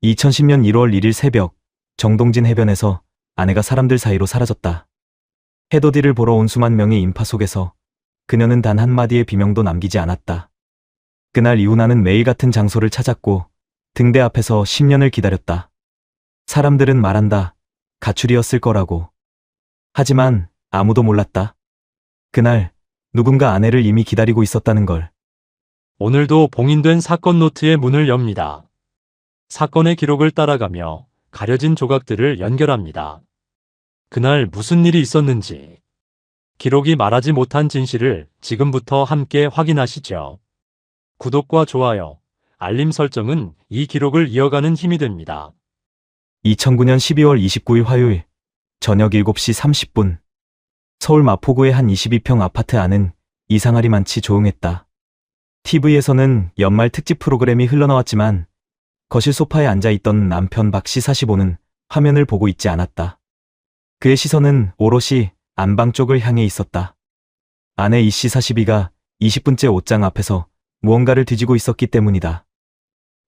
2010년 1월 1일 새벽, 정동진 해변에서 아내가 사람들 사이로 사라졌다. 해돋이를 보러 온 수만 명의 인파 속에서 그녀는 단 한마디의 비명도 남기지 않았다. 그날 이후 나는 매일 같은 장소를 찾았고 등대 앞에서 10년을 기다렸다. 사람들은 말한다. 가출이었을 거라고. 하지만 아무도 몰랐다. 그날 누군가 아내를 이미 기다리고 있었다는 걸. 오늘도 봉인된 사건 노트의 문을 엽니다. 사건의 기록을 따라가며 가려진 조각들을 연결합니다. 그날 무슨 일이 있었는지, 기록이 말하지 못한 진실을 지금부터 함께 확인하시죠. 구독과 좋아요, 알림 설정은 이 기록을 이어가는 힘이 됩니다. 2009년 12월 29일 화요일 저녁 7시 30분 서울 마포구의 한 22평 아파트 안은 이상하리 많지 조용했다. TV에서는 연말 특집 프로그램이 흘러나왔지만 거실 소파에 앉아있던 남편 박씨 45는 화면을 보고 있지 않았다. 그의 시선은 오롯이 안방 쪽을 향해 있었다. 아내 이씨 42가 20분째 옷장 앞에서 무언가를 뒤지고 있었기 때문이다.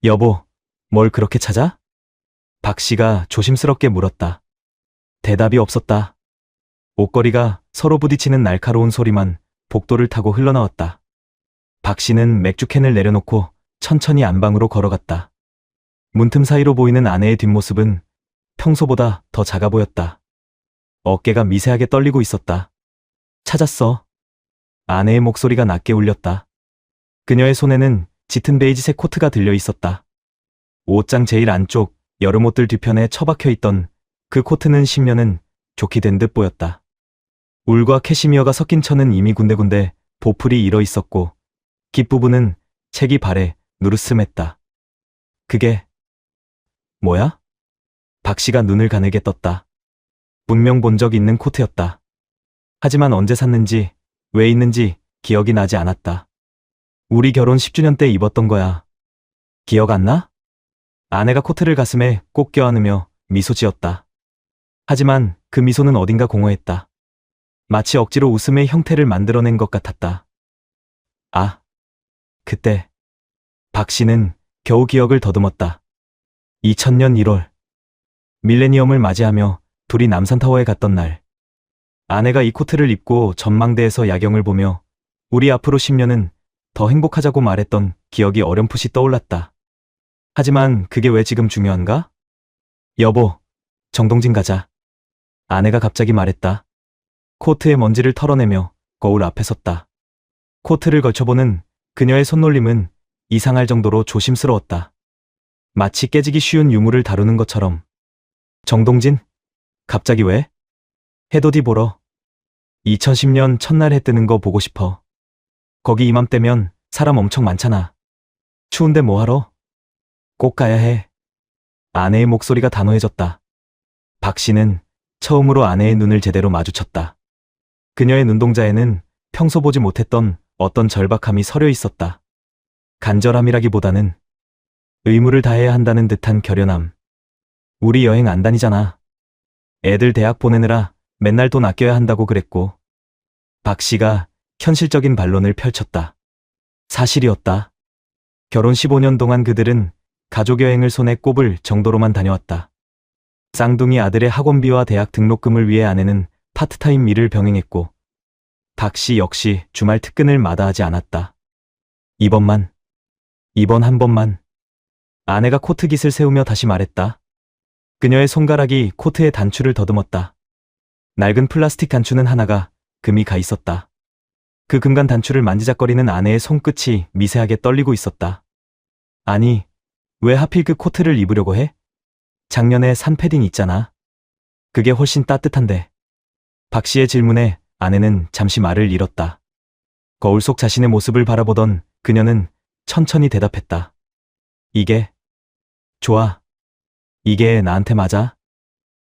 여보, 뭘 그렇게 찾아? 박씨가 조심스럽게 물었다. 대답이 없었다. 옷걸이가 서로 부딪히는 날카로운 소리만 복도를 타고 흘러나왔다. 박씨는 맥주캔을 내려놓고 천천히 안방으로 걸어갔다. 문틈 사이로 보이는 아내의 뒷모습은 평소보다 더 작아 보였다. 어깨가 미세하게 떨리고 있었다. 찾았어. 아내의 목소리가 낮게 울렸다. 그녀의 손에는 짙은 베이지색 코트가 들려 있었다. 옷장 제일 안쪽 여름옷들 뒤편에 처박혀 있던 그 코트는 10년은 좋게 된 듯 보였다. 울과 캐시미어가 섞인 천은 이미 군데군데 보풀이 일어 있었고 깃부분은 색이 바래 누르스맸다. 그게 뭐야? 박씨가 눈을 가늘게 떴다. 분명 본 적 있는 코트였다. 하지만 언제 샀는지 왜 있는지 기억이 나지 않았다. 우리 결혼 10주년 때 입었던 거야. 기억 안 나? 아내가 코트를 가슴에 꼭 껴안으며 미소 지었다. 하지만 그 미소는 어딘가 공허했다. 마치 억지로 웃음의 형태를 만들어낸 것 같았다. 아, 그때 박씨는 겨우 기억을 더듬었다. 2000년 1월 밀레니엄을 맞이하며 둘이 남산타워에 갔던 날, 아내가 이 코트를 입고 전망대에서 야경을 보며 우리 앞으로 10년은 더 행복하자고 말했던 기억이 어렴풋이 떠올랐다. 하지만 그게 왜 지금 중요한가? 여보, 정동진 가자. 아내가 갑자기 말했다. 코트의 먼지를 털어내며 거울 앞에 섰다. 코트를 걸쳐보는 그녀의 손놀림은 이상할 정도로 조심스러웠다. 마치 깨지기 쉬운 유물을 다루는 것처럼. 정동진? 갑자기 왜? 해돋이 보러. 2010년 첫날 해 뜨는 거 보고 싶어. 거기 이맘때면 사람 엄청 많잖아. 추운데 뭐하러? 꼭 가야 해. 아내의 목소리가 단호해졌다. 박씨는 처음으로 아내의 눈을 제대로 마주쳤다. 그녀의 눈동자에는 평소 보지 못했던 어떤 절박함이 서려 있었다. 간절함이라기보다는 의무를 다해야 한다는 듯한 결연함. 우리 여행 안 다니잖아. 애들 대학 보내느라 맨날 돈 아껴야 한다고 그랬고. 박씨가 현실적인 반론을 펼쳤다. 사실이었다. 결혼 15년 동안 그들은 가족여행을 손에 꼽을 정도로만 다녀왔다. 쌍둥이 아들의 학원비와 대학 등록금을 위해 아내는 파트타임 일을 병행했고 박씨 역시 주말 특근을 마다하지 않았다. 이번 한 번만. 아내가 코트 깃을 세우며 다시 말했다. 그녀의 손가락이 코트의 단추를 더듬었다. 낡은 플라스틱 단추는 하나가 금이 가 있었다. 그 금간 단추를 만지작거리는 아내의 손끝이 미세하게 떨리고 있었다. 아니, 왜 하필 그 코트를 입으려고 해? 작년에 산 패딩 있잖아. 그게 훨씬 따뜻한데. 박씨의 질문에 아내는 잠시 말을 잃었다. 거울 속 자신의 모습을 바라보던 그녀는 천천히 대답했다. 이게 좋아. 이게 나한테 맞아?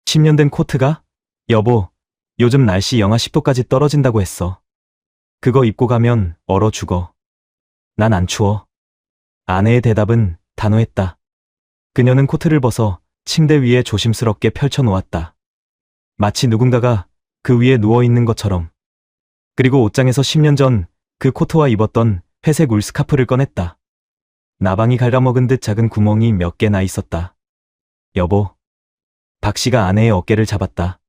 10년 된 코트가? 여보, 요즘 날씨 영하 10도까지 떨어진다고 했어. 그거 입고 가면 얼어 죽어. 난 안 추워. 아내의 대답은 단호했다. 그녀는 코트를 벗어 침대 위에 조심스럽게 펼쳐놓았다. 마치 누군가가 그 위에 누워있는 것처럼. 그리고 옷장에서 10년 전 그 코트와 입었던 회색 울 스카프를 꺼냈다. 나방이 갉아먹은 듯 작은 구멍이 몇 개 나 있었다. 여보. 박 씨가 아내의 어깨를 잡았다.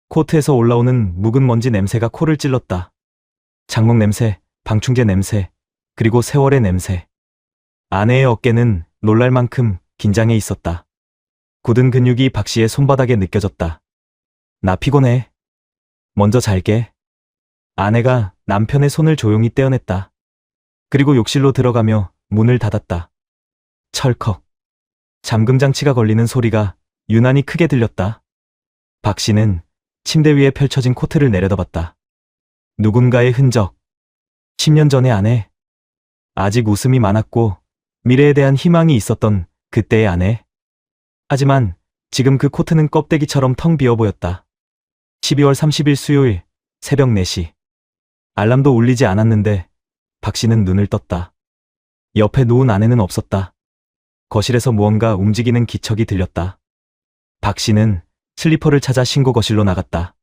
코트에서 올라오는 묵은 먼지 냄새가 코를 찔렀다. 장목 냄새, 방충제 냄새, 그리고 세월의 냄새. 아내의 어깨는 놀랄 만큼 긴장해 있었다. 굳은 근육이 박 씨의 손바닥에 느껴졌다. 나 피곤해. 먼저 잘게. 아내가 남편의 손을 조용히 떼어냈다. 그리고 욕실로 들어가며 문을 닫았다. 철컥. 잠금 장치가 걸리는 소리가 유난히 크게 들렸다. 박 씨는 침대 위에 펼쳐진 코트를 내려다봤다. 누군가의 흔적. 10년 전의 아내. 아직 웃음이 많았고 미래에 대한 희망이 있었던 그때의 아내. 하지만 지금 그 코트는 껍데기처럼 텅 비어 보였다. 12월 30일 수요일 새벽 4시. 알람도 울리지 않았는데 박 씨는 눈을 떴다. 옆에 누운 아내는 없었다. 거실에서 무언가 움직이는 기척이 들렸다. 박 씨는 슬리퍼를 찾아 신고 거실로 나갔다.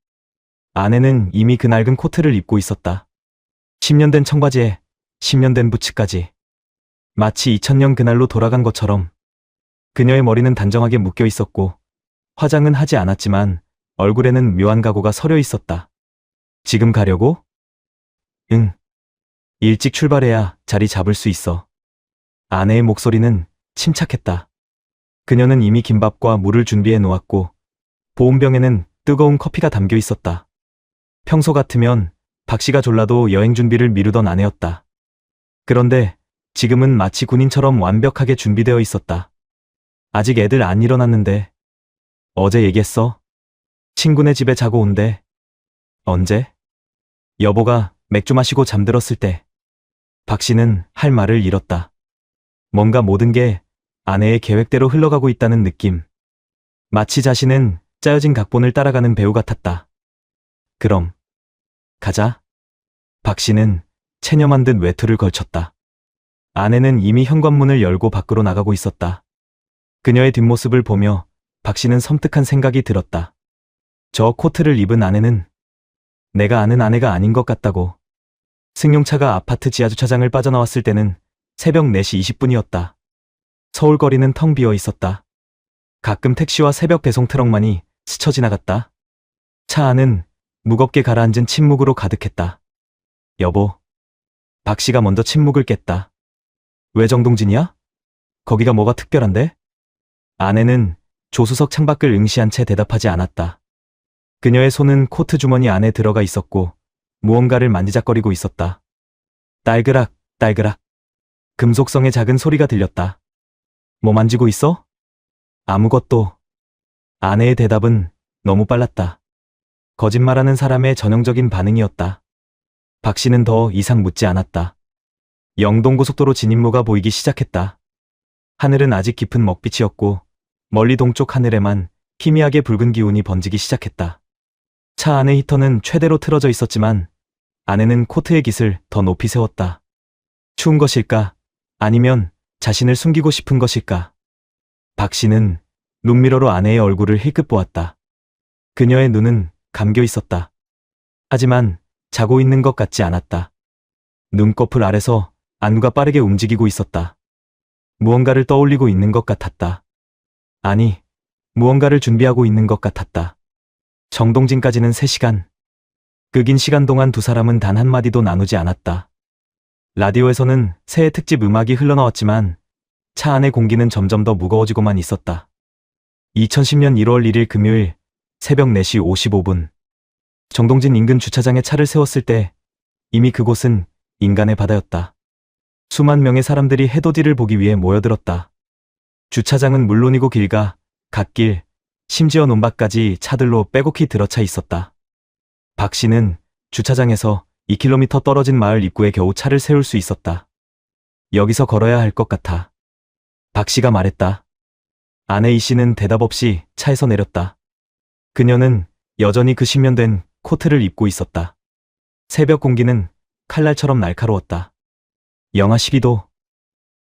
아내는 이미 그 낡은 코트를 입고 있었다. 10년 된 청바지에 10년 된 부츠까지. 마치 2000년 그날로 돌아간 것처럼. 그녀의 머리는 단정하게 묶여 있었고 화장은 하지 않았지만 얼굴에는 묘한 각오가 서려 있었다. 지금 가려고? 응. 일찍 출발해야 자리 잡을 수 있어. 아내의 목소리는 침착했다. 그녀는 이미 김밥과 물을 준비해 놓았고 보온병에는 뜨거운 커피가 담겨 있었다. 평소 같으면 박 씨가 졸라도 여행 준비를 미루던 아내였다. 그런데 지금은 마치 군인처럼 완벽하게 준비되어 있었다. 아직 애들 안 일어났는데. 어제 얘기했어? 친구네 집에 자고 온대. 언제? 여보가 맥주 마시고 잠들었을 때. 박 씨는 할 말을 잃었다. 뭔가 모든 게 아내의 계획대로 흘러가고 있다는 느낌. 마치 자신은 짜여진 각본을 따라가는 배우 같았다. 그럼 가자. 박 씨는 체념한 듯 외투를 걸쳤다. 아내는 이미 현관문을 열고 밖으로 나가고 있었다. 그녀의 뒷모습을 보며 박 씨는 섬뜩한 생각이 들었다. 저 코트를 입은 아내는 내가 아는 아내가 아닌 것 같다고. 승용차가 아파트 지하주차장을 빠져나왔을 때는 새벽 4시 20분이었다. 서울 거리는 텅 비어 있었다. 가끔 택시와 새벽 배송 트럭만이 스쳐 지나갔다. 차 안은 무겁게 가라앉은 침묵으로 가득했다. 여보. 박 씨가 먼저 침묵을 깼다. 왜 정동진이야? 거기가 뭐가 특별한데? 아내는 조수석 창밖을 응시한 채 대답하지 않았다. 그녀의 손은 코트 주머니 안에 들어가 있었고 무언가를 만지작거리고 있었다. 딸그락, 딸그락. 금속성의 작은 소리가 들렸다. 뭐 만지고 있어? 아무것도. 아내의 대답은 너무 빨랐다. 거짓말하는 사람의 전형적인 반응이었다. 박 씨는 더 이상 묻지 않았다. 영동고속도로 진입로가 보이기 시작했다. 하늘은 아직 깊은 먹빛이었고 멀리 동쪽 하늘에만 희미하게 붉은 기운이 번지기 시작했다. 차 안의 히터는 최대로 틀어져 있었지만 아내는 코트의 깃을 더 높이 세웠다. 추운 것일까? 아니면 자신을 숨기고 싶은 것일까? 박 씨는 룸미러로 아내의 얼굴을 힐끗 보았다. 그녀의 눈은 감겨 있었다. 하지만 자고 있는 것 같지 않았다. 눈꺼풀 아래서 안구가 빠르게 움직이고 있었다. 무언가를 떠올리고 있는 것 같았다. 아니, 무언가를 준비하고 있는 것 같았다. 정동진까지는 3시간. 그 긴 시간 동안 두 사람은 단 한마디도 나누지 않았다. 라디오에서는 새해 특집 음악이 흘러나왔지만 차 안의 공기는 점점 더 무거워지고만 있었다. 2010년 1월 1일 금요일 새벽 4시 55분. 정동진 인근 주차장에 차를 세웠을 때 이미 그곳은 인간의 바다였다. 수만 명의 사람들이 해돋이를 보기 위해 모여들었다. 주차장은 물론이고 길가, 갓길, 심지어 논밭까지 차들로 빼곡히 들어차 있었다. 박 씨는 주차장에서 2km 떨어진 마을 입구에 겨우 차를 세울 수 있었다. 여기서 걸어야 할 것 같아. 박 씨가 말했다. 아내 이 씨는 대답 없이 차에서 내렸다. 그녀는 여전히 그 10년 된 코트를 입고 있었다. 새벽 공기는 칼날처럼 날카로웠다. 영하 12도.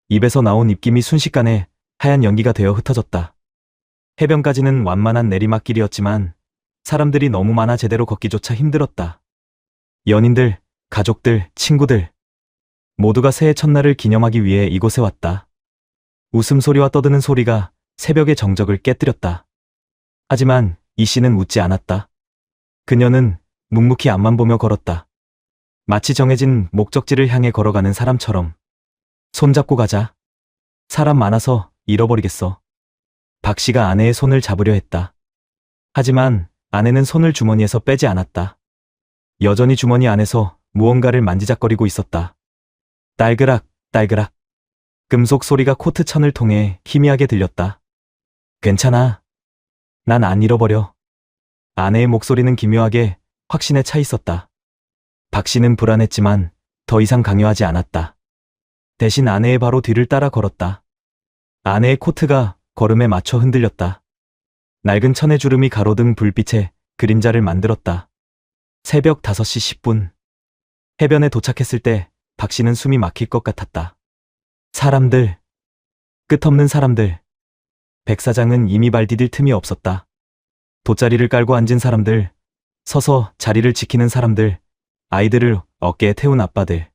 입에서 나온 입김이 순식간에 하얀 연기가 되어 흩어졌다. 해변까지는 완만한 내리막길이었지만 사람들이 너무 많아 제대로 걷기조차 힘들었다. 연인들, 가족들, 친구들 모두가 새해 첫날을 기념하기 위해 이곳에 왔다. 웃음소리와 떠드는 소리가 새벽의 정적을 깨뜨렸다. 하지만 이 씨는 웃지 않았다. 그녀는 묵묵히 앞만 보며 걸었다. 마치 정해진 목적지를 향해 걸어가는 사람처럼. 손잡고 가자. 사람 많아서 잃어버리겠어. 박 씨가 아내의 손을 잡으려 했다. 하지만 아내는 손을 주머니에서 빼지 않았다. 여전히 주머니 안에서 무언가를 만지작거리고 있었다. 딸그락, 딸그락. 금속 소리가 코트 천을 통해 희미하게 들렸다. 괜찮아. 난 안 잃어버려. 아내의 목소리는 기묘하게 확신에 차 있었다. 박 씨는 불안했지만 더 이상 강요하지 않았다. 대신 아내의 바로 뒤를 따라 걸었다. 아내의 코트가 걸음에 맞춰 흔들렸다. 낡은 천의 주름이 가로등 불빛에 그림자를 만들었다. 새벽 5시 10분. 해변에 도착했을 때 박 씨는 숨이 막힐 것 같았다. 사람들. 끝없는 사람들. 백 사장은 이미 발 디딜 틈이 없었다. 돗자리를 깔고 앉은 사람들, 서서 자리를 지키는 사람들, 아이들을 어깨에 태운 아빠들.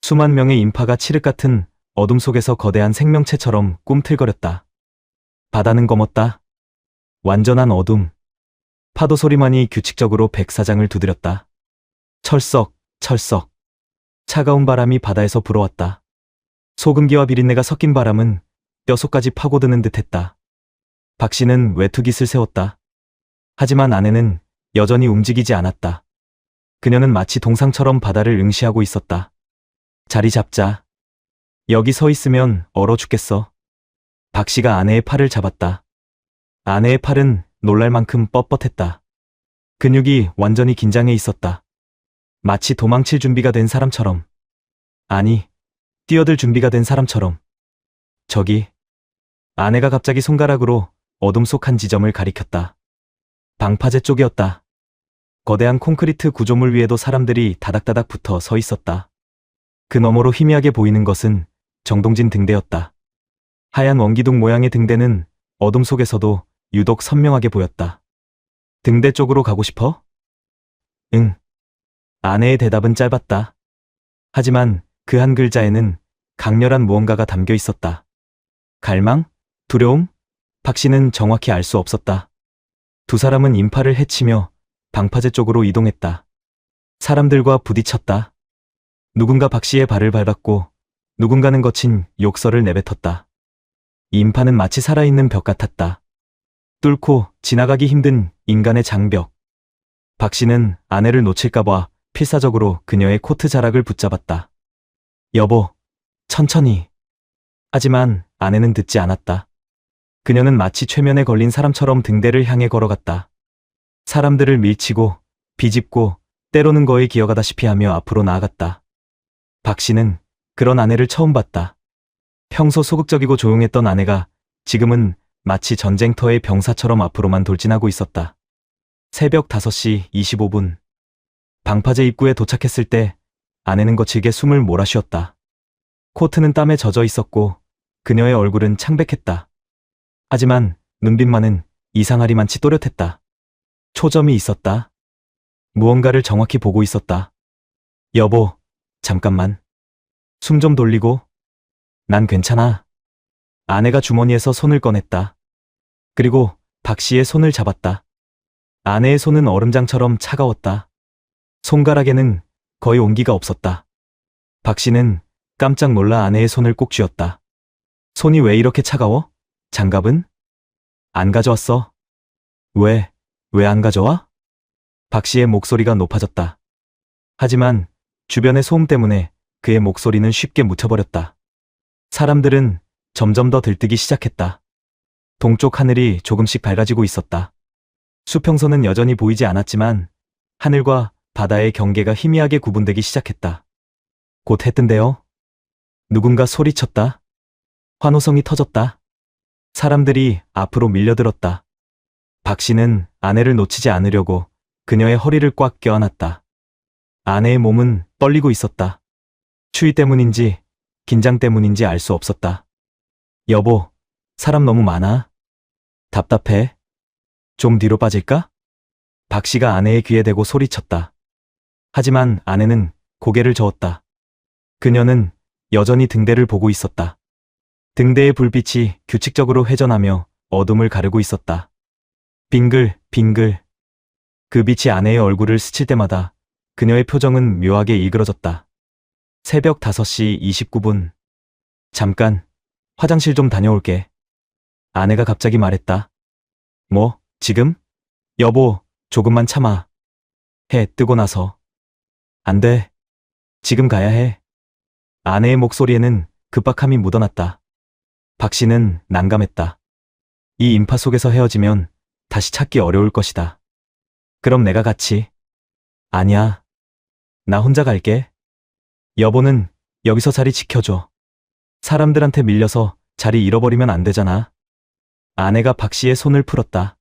수만 명의 인파가 칠흑 같은 어둠 속에서 거대한 생명체처럼 꿈틀거렸다. 바다는 검었다. 완전한 어둠. 파도 소리만이 규칙적으로 백 사장을 두드렸다. 철썩, 철썩. 차가운 바람이 바다에서 불어왔다. 소금기와 비린내가 섞인 바람은 뼛속까지 파고드는 듯했다. 박 씨는 외투깃을 세웠다. 하지만 아내는 여전히 움직이지 않았다. 그녀는 마치 동상처럼 바다를 응시하고 있었다. 자리 잡자. 여기 서 있으면 얼어 죽겠어. 박 씨가 아내의 팔을 잡았다. 아내의 팔은 놀랄 만큼 뻣뻣했다. 근육이 완전히 긴장해 있었다. 마치 도망칠 준비가 된 사람처럼. 아니, 뛰어들 준비가 된 사람처럼. 저기. 아내가 갑자기 손가락으로 어둠 속 한 지점을 가리켰다. 방파제 쪽이었다. 거대한 콘크리트 구조물 위에도 사람들이 다닥다닥 붙어 서 있었다. 그 너머로 희미하게 보이는 것은 정동진 등대였다. 하얀 원기둥 모양의 등대는 어둠 속에서도 유독 선명하게 보였다. 등대 쪽으로 가고 싶어? 응. 아내의 대답은 짧았다. 하지만 그 한 글자에는 강렬한 무언가가 담겨 있었다. 갈망? 두려움? 박 씨는 정확히 알 수 없었다. 두 사람은 인파를 헤치며 방파제 쪽으로 이동했다. 사람들과 부딪혔다. 누군가 박 씨의 발을 밟았고 누군가는 거친 욕설을 내뱉었다. 이 인파는 마치 살아있는 벽 같았다. 뚫고 지나가기 힘든 인간의 장벽. 박 씨는 아내를 놓칠까봐 필사적으로 그녀의 코트 자락을 붙잡았다. 여보, 천천히. 하지만 아내는 듣지 않았다. 그녀는 마치 최면에 걸린 사람처럼 등대를 향해 걸어갔다. 사람들을 밀치고 비집고 때로는 거의 기어가다시피 하며 앞으로 나아갔다. 박 씨는 그런 아내를 처음 봤다. 평소 소극적이고 조용했던 아내가 지금은 마치 전쟁터의 병사처럼 앞으로만 돌진하고 있었다. 새벽 5시 25분. 방파제 입구에 도착했을 때 아내는 거칠게 숨을 몰아쉬었다. 코트는 땀에 젖어 있었고 그녀의 얼굴은 창백했다. 하지만 눈빛만은 이상하리만치 또렷했다. 초점이 있었다. 무언가를 정확히 보고 있었다. 여보, 잠깐만. 숨 좀 돌리고. 난 괜찮아. 아내가 주머니에서 손을 꺼냈다. 그리고 박 씨의 손을 잡았다. 아내의 손은 얼음장처럼 차가웠다. 손가락에는 거의 온기가 없었다. 박 씨는 깜짝 놀라 아내의 손을 꼭 쥐었다. 손이 왜 이렇게 차가워? 장갑은? 안 가져왔어. 왜 안 가져와? 박 씨의 목소리가 높아졌다. 하지만 주변의 소음 때문에 그의 목소리는 쉽게 묻혀버렸다. 사람들은 점점 더 들뜨기 시작했다. 동쪽 하늘이 조금씩 밝아지고 있었다. 수평선은 여전히 보이지 않았지만 하늘과 바다의 경계가 희미하게 구분되기 시작했다. 곧 해 뜬대요. 누군가 소리쳤다. 환호성이 터졌다. 사람들이 앞으로 밀려들었다. 박 씨는 아내를 놓치지 않으려고 그녀의 허리를 꽉 껴안았다. 아내의 몸은 떨리고 있었다. 추위 때문인지 긴장 때문인지 알 수 없었다. 여보, 사람 너무 많아. 답답해. 좀 뒤로 빠질까? 박 씨가 아내의 귀에 대고 소리쳤다. 하지만 아내는 고개를 저었다. 그녀는 여전히 등대를 보고 있었다. 등대의 불빛이 규칙적으로 회전하며 어둠을 가르고 있었다. 빙글, 빙글. 그 빛이 아내의 얼굴을 스칠 때마다 그녀의 표정은 묘하게 일그러졌다. 새벽 5시 29분. 잠깐, 화장실 좀 다녀올게. 아내가 갑자기 말했다. 뭐, 지금? 여보, 조금만 참아. 해 뜨고 나서. 안 돼. 지금 가야 해. 아내의 목소리에는 급박함이 묻어났다. 박 씨는 난감했다. 이 인파 속에서 헤어지면 다시 찾기 어려울 것이다. 그럼 내가 같이. 아니야. 나 혼자 갈게. 여보는 여기서 자리 지켜줘. 사람들한테 밀려서 자리 잃어버리면 안 되잖아. 아내가 박 씨의 손을 풀었다.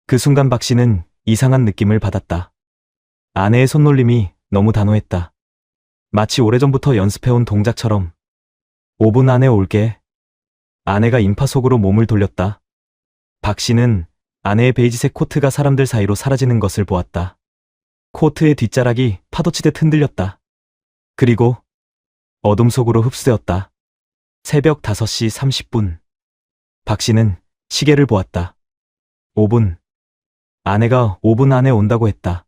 그 순간 박 씨는 이상한 느낌을 받았다. 아내의 손놀림이 너무 단호했다. 마치 오래전부터 연습해온 동작처럼. 5분 안에 올게. 아내가 인파 속으로 몸을 돌렸다. 박 씨는 아내의 베이지색 코트가 사람들 사이로 사라지는 것을 보았다. 코트의 뒷자락이 파도치듯 흔들렸다. 그리고 어둠 속으로 흡수되었다. 새벽 5시 30분. 박 씨는 시계를 보았다. 5분. 아내가 5분 안에 온다고 했다.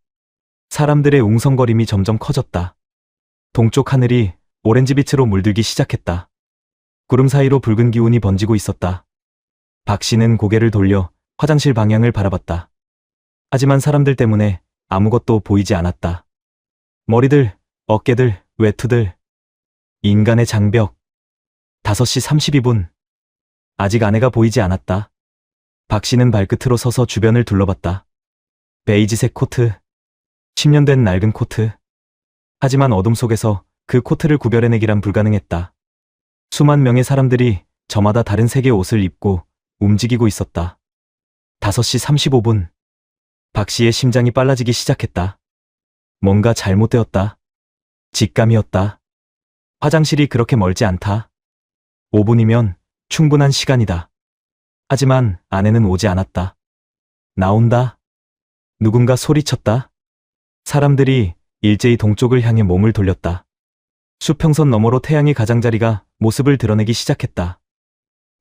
사람들의 웅성거림이 점점 커졌다. 동쪽 하늘이 오렌지빛으로 물들기 시작했다. 구름 사이로 붉은 기운이 번지고 있었다. 박 씨는 고개를 돌려 화장실 방향을 바라봤다. 하지만 사람들 때문에 아무것도 보이지 않았다. 머리들, 어깨들, 외투들. 인간의 장벽. 5시 32분. 아직 아내가 보이지 않았다. 박 씨는 발끝으로 서서 주변을 둘러봤다. 베이지색 코트. 10년 된 낡은 코트. 하지만 어둠 속에서 그 코트를 구별해내기란 불가능했다. 수만 명의 사람들이 저마다 다른 색의 옷을 입고 움직이고 있었다. 5시 35분. 박 씨의 심장이 빨라지기 시작했다. 뭔가 잘못되었다. 직감이었다. 화장실이 그렇게 멀지 않다. 5분이면 충분한 시간이다. 하지만 아내는 오지 않았다. 나온다. 누군가 소리쳤다. 사람들이 일제히 동쪽을 향해 몸을 돌렸다. 수평선 너머로 태양의 가장자리가 모습을 드러내기 시작했다.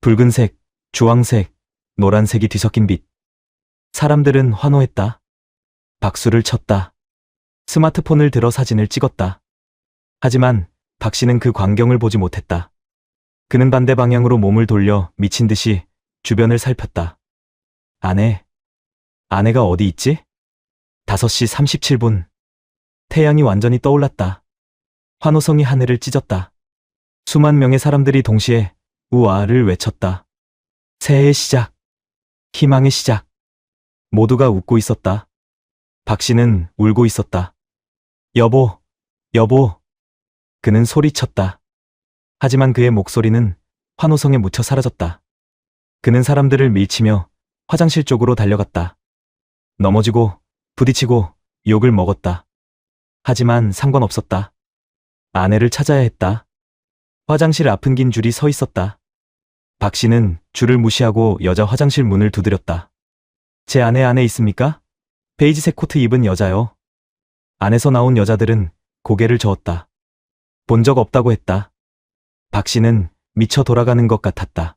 붉은색, 주황색, 노란색이 뒤섞인 빛. 사람들은 환호했다. 박수를 쳤다. 스마트폰을 들어 사진을 찍었다. 하지만 박 씨는 그 광경을 보지 못했다. 그는 반대 방향으로 몸을 돌려 미친 듯이 주변을 살폈다. 아내가 어디 있지? 5시 37분. 태양이 완전히 떠올랐다. 환호성이 하늘을 찢었다. 수만 명의 사람들이 동시에 우아를 외쳤다. 새해의 시작. 희망의 시작. 모두가 웃고 있었다. 박 씨는 울고 있었다. 여보, 여보. 그는 소리쳤다. 하지만 그의 목소리는 환호성에 묻혀 사라졌다. 그는 사람들을 밀치며 화장실 쪽으로 달려갔다. 넘어지고 부딪히고 욕을 먹었다. 하지만 상관없었다. 아내를 찾아야 했다. 화장실 앞은 긴 줄이 서 있었다. 박 씨는 줄을 무시하고 여자 화장실 문을 두드렸다. 제 아내 안에 있습니까? 베이지색 코트 입은 여자요. 안에서 나온 여자들은 고개를 저었다. 본 적 없다고 했다. 박 씨는 미쳐 돌아가는 것 같았다.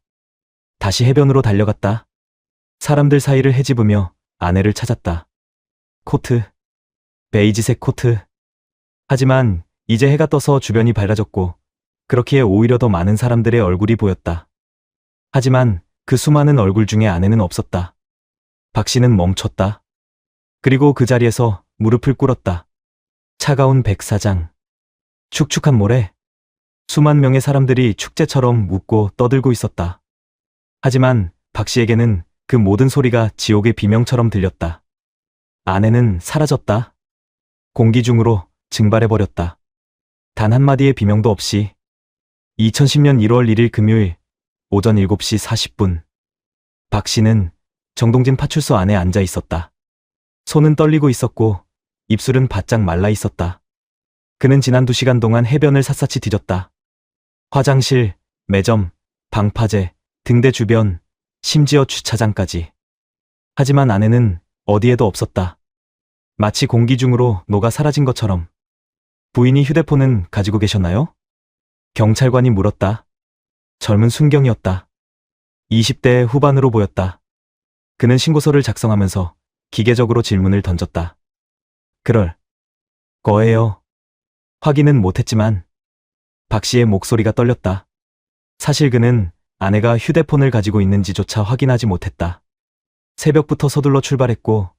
다시 해변으로 달려갔다. 사람들 사이를 헤집으며 아내를 찾았다. 코트. 베이지색 코트. 하지만 이제 해가 떠서 주변이 밝아졌고 그렇기에 오히려 더 많은 사람들의 얼굴이 보였다. 하지만 그 수많은 얼굴 중에 아내는 없었다. 박 씨는 멈췄다. 그리고 그 자리에서 무릎을 꿇었다. 차가운 백사장. 축축한 모래. 수만 명의 사람들이 축제처럼 웃고 떠들고 있었다. 하지만 박 씨에게는 그 모든 소리가 지옥의 비명처럼 들렸다. 아내는 사라졌다. 공기 중으로 증발해버렸다. 단 한마디의 비명도 없이. 2010년 1월 1일 금요일 오전 7시 40분. 박 씨는 정동진 파출소 안에 앉아 있었다. 손은 떨리고 있었고 입술은 바짝 말라 있었다. 그는 지난 2시간 동안 해변을 샅샅이 뒤졌다. 화장실, 매점, 방파제, 등대 주변, 심지어 주차장까지. 하지만 아내는 어디에도 없었다. 마치 공기 중으로 녹아 사라진 것처럼. 부인이 휴대폰은 가지고 계셨나요? 경찰관이 물었다. 젊은 순경이었다. 20대 후반으로 보였다. 그는 신고서를 작성하면서 기계적으로 질문을 던졌다. 그럴 거예요. 확인은 못했지만 박 씨의 목소리가 떨렸다. 사실 그는 아내가 휴대폰을 가지고 있는지조차 확인하지 못했다. 새벽부터 서둘러 출발했고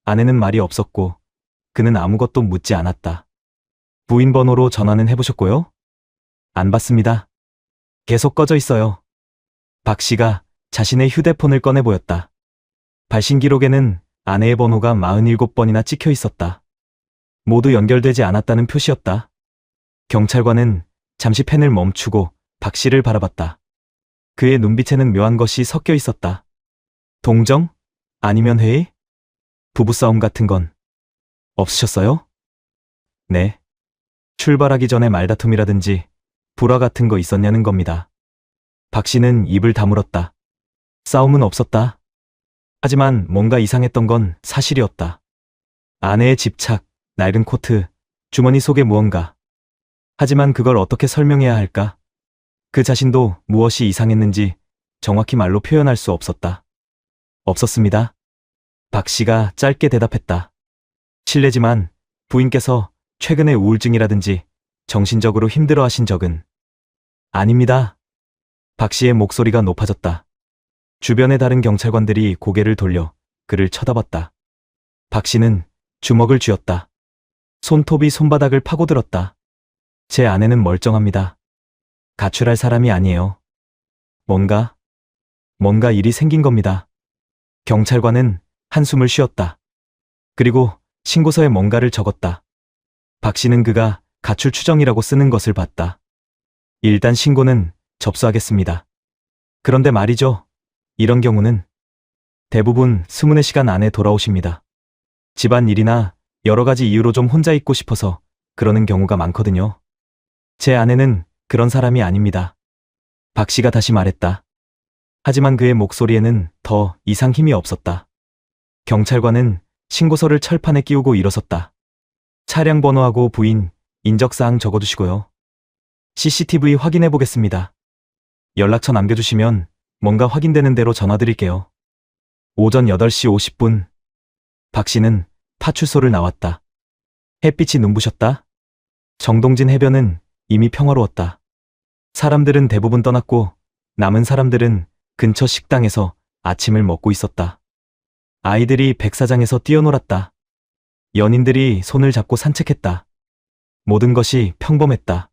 아내는 말이 없었고 그는 아무것도 묻지 않았다. 부인 번호로 전화는 해보셨고요? 안 받습니다. 계속 꺼져 있어요. 박 씨가 자신의 휴대폰을 꺼내 보였다. 발신 기록에는 아내의 번호가 47번이나 찍혀 있었다. 모두 연결되지 않았다는 표시였다. 경찰관은 잠시 펜을 멈추고 박 씨를 바라봤다. 그의 눈빛에는 묘한 것이 섞여 있었다. 동정? 아니면 회의? 부부싸움 같은 건 없으셨어요? 네. 출발하기 전에 말다툼이라든지 불화 같은 거 있었냐는 겁니다. 박 씨는 입을 다물었다. 싸움은 없었다. 하지만 뭔가 이상했던 건 사실이었다. 아내의 집착, 낡은 코트, 주머니 속에 무언가. 하지만 그걸 어떻게 설명해야 할까? 그 자신도 무엇이 이상했는지 정확히 말로 표현할 수 없었다. 없었습니다. 박 씨가 짧게 대답했다. 실례지만 부인께서 최근에 우울증이라든지 정신적으로 힘들어하신 적은? 아닙니다. 박 씨의 목소리가 높아졌다. 주변의 다른 경찰관들이 고개를 돌려 그를 쳐다봤다. 박 씨는 주먹을 쥐었다. 손톱이 손바닥을 파고들었다. 제 아내는 멀쩡합니다. 가출할 사람이 아니에요. 뭔가 일이 생긴 겁니다. 경찰관은 한숨을 쉬었다. 그리고 신고서에 뭔가를 적었다. 박 씨는 그가 가출 추정이라고 쓰는 것을 봤다. 일단 신고는 접수하겠습니다. 그런데 말이죠. 이런 경우는 대부분 24시간 안에 돌아오십니다. 집안 일이나 여러 가지 이유로 좀 혼자 있고 싶어서 그러는 경우가 많거든요. 제 아내는 그런 사람이 아닙니다. 박 씨가 다시 말했다. 하지만 그의 목소리에는 더 이상 힘이 없었다. 경찰관은 신고서를 철판에 끼우고 일어섰다. 차량 번호하고 부인, 인적사항 적어두시고요. CCTV 확인해 보겠습니다. 연락처 남겨주시면 뭔가 확인되는 대로 전화드릴게요. 오전 8시 50분. 박 씨는 파출소를 나왔다. 햇빛이 눈부셨다. 정동진 해변은 이미 평화로웠다. 사람들은 대부분 떠났고 남은 사람들은 근처 식당에서 아침을 먹고 있었다. 아이들이 백사장에서 뛰어놀았다. 연인들이 손을 잡고 산책했다. 모든 것이 평범했다.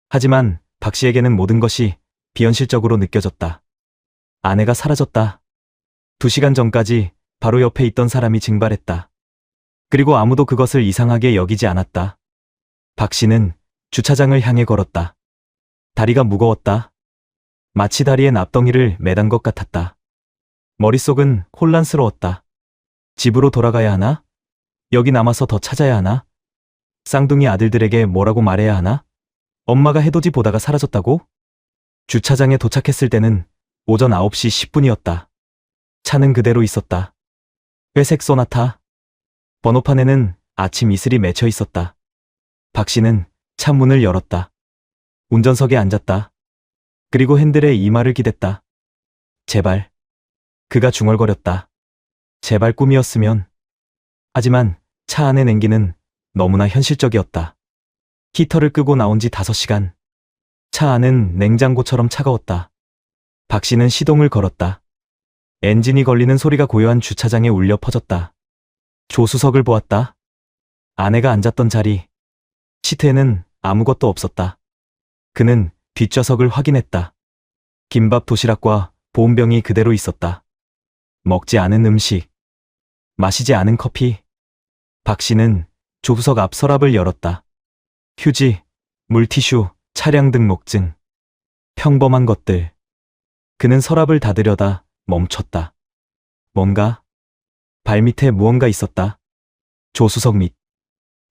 하지만 박 씨에게는 모든 것이 비현실적으로 느껴졌다. 아내가 사라졌다. 2시간 전까지 바로 옆에 있던 사람이 증발했다. 그리고 아무도 그것을 이상하게 여기지 않았다. 박 씨는 주차장을 향해 걸었다. 다리가 무거웠다. 마치 다리에 납덩이를 매단 것 같았다. 머릿속은 혼란스러웠다. 집으로 돌아가야 하나? 여기 남아서 더 찾아야 하나? 쌍둥이 아들들에게 뭐라고 말해야 하나? 엄마가 해돋이 보다가 사라졌다고? 주차장에 도착했을 때는 오전 9시 10분이었다. 차는 그대로 있었다. 회색 소나타. 번호판에는 아침 이슬이 맺혀 있었다. 박 씨는 차 문을 열었다. 운전석에 앉았다. 그리고 핸들에 이마를 기댔다. 제발. 그가 중얼거렸다. 제발 꿈이었으면. 하지만 차 안의 냉기는 너무나 현실적이었다. 히터를 끄고 나온 지 5시간. 차 안은 냉장고처럼 차가웠다. 박 씨는 시동을 걸었다. 엔진이 걸리는 소리가 고요한 주차장에 울려 퍼졌다. 조수석을 보았다. 아내가 앉았던 자리. 시트에는 아무것도 없었다. 그는 뒷좌석을 확인했다. 김밥 도시락과 보온병이 그대로 있었다. 먹지 않은 음식. 마시지 않은 커피. 박 씨는 조수석 앞 서랍을 열었다. 휴지, 물티슈, 차량 등록증. 평범한 것들. 그는 서랍을 닫으려다 멈췄다. 뭔가? 발밑에 무언가 있었다. 조수석 밑.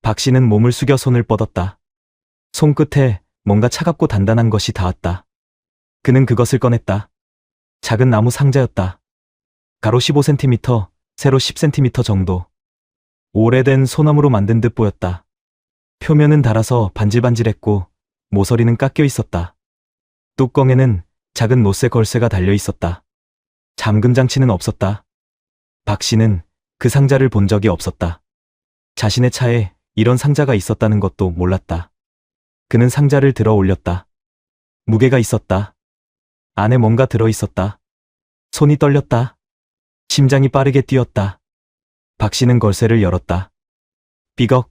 박 씨는 몸을 숙여 손을 뻗었다. 손끝에 뭔가 차갑고 단단한 것이 닿았다. 그는 그것을 꺼냈다. 작은 나무 상자였다. 가로 15cm, 세로 10cm 정도. 오래된 소나무로 만든 듯 보였다. 표면은 닳아서 반질반질했고 모서리는 깎여 있었다. 뚜껑에는 작은 노쇠 걸쇠가 달려 있었다. 잠금 장치는 없었다. 박 씨는 그 상자를 본 적이 없었다. 자신의 차에 이런 상자가 있었다는 것도 몰랐다. 그는 상자를 들어 올렸다. 무게가 있었다. 안에 뭔가 들어 있었다. 손이 떨렸다. 심장이 빠르게 뛰었다. 박 씨는 걸쇠를 열었다. 삐걱.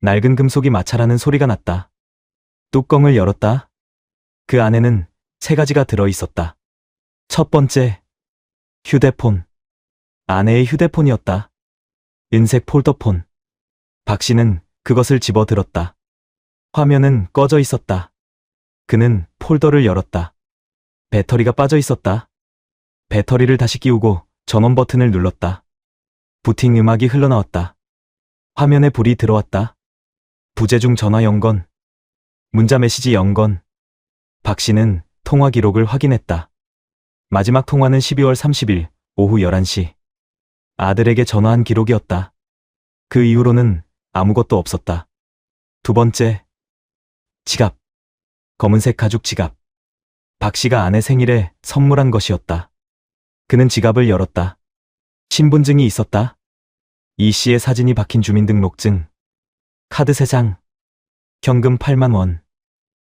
낡은 금속이 마찰하는 소리가 났다. 뚜껑을 열었다. 그 안에는 3가지가 들어 있었다. 첫 번째, 휴대폰. 아내의 휴대폰이었다. 은색 폴더폰. 박 씨는 그것을 집어 들었다. 화면은 꺼져 있었다. 그는 폴더를 열었다. 배터리가 빠져 있었다. 배터리를 다시 끼우고 전원 버튼을 눌렀다. 부팅 음악이 흘러나왔다. 화면에 불이 들어왔다. 부재중 전화 연건. 문자 메시지 연건. 박 씨는 통화 기록을 확인했다. 마지막 통화는 12월 30일 오후 11시. 아들에게 전화한 기록이었다. 그 이후로는 아무것도 없었다. 두 번째, 지갑. 검은색 가죽 지갑. 박 씨가 아내 생일에 선물한 것이었다. 그는 지갑을 열었다. 신분증이 있었다. 이 씨의 사진이 박힌 주민등록증. 카드 3장. 현금 8만 원.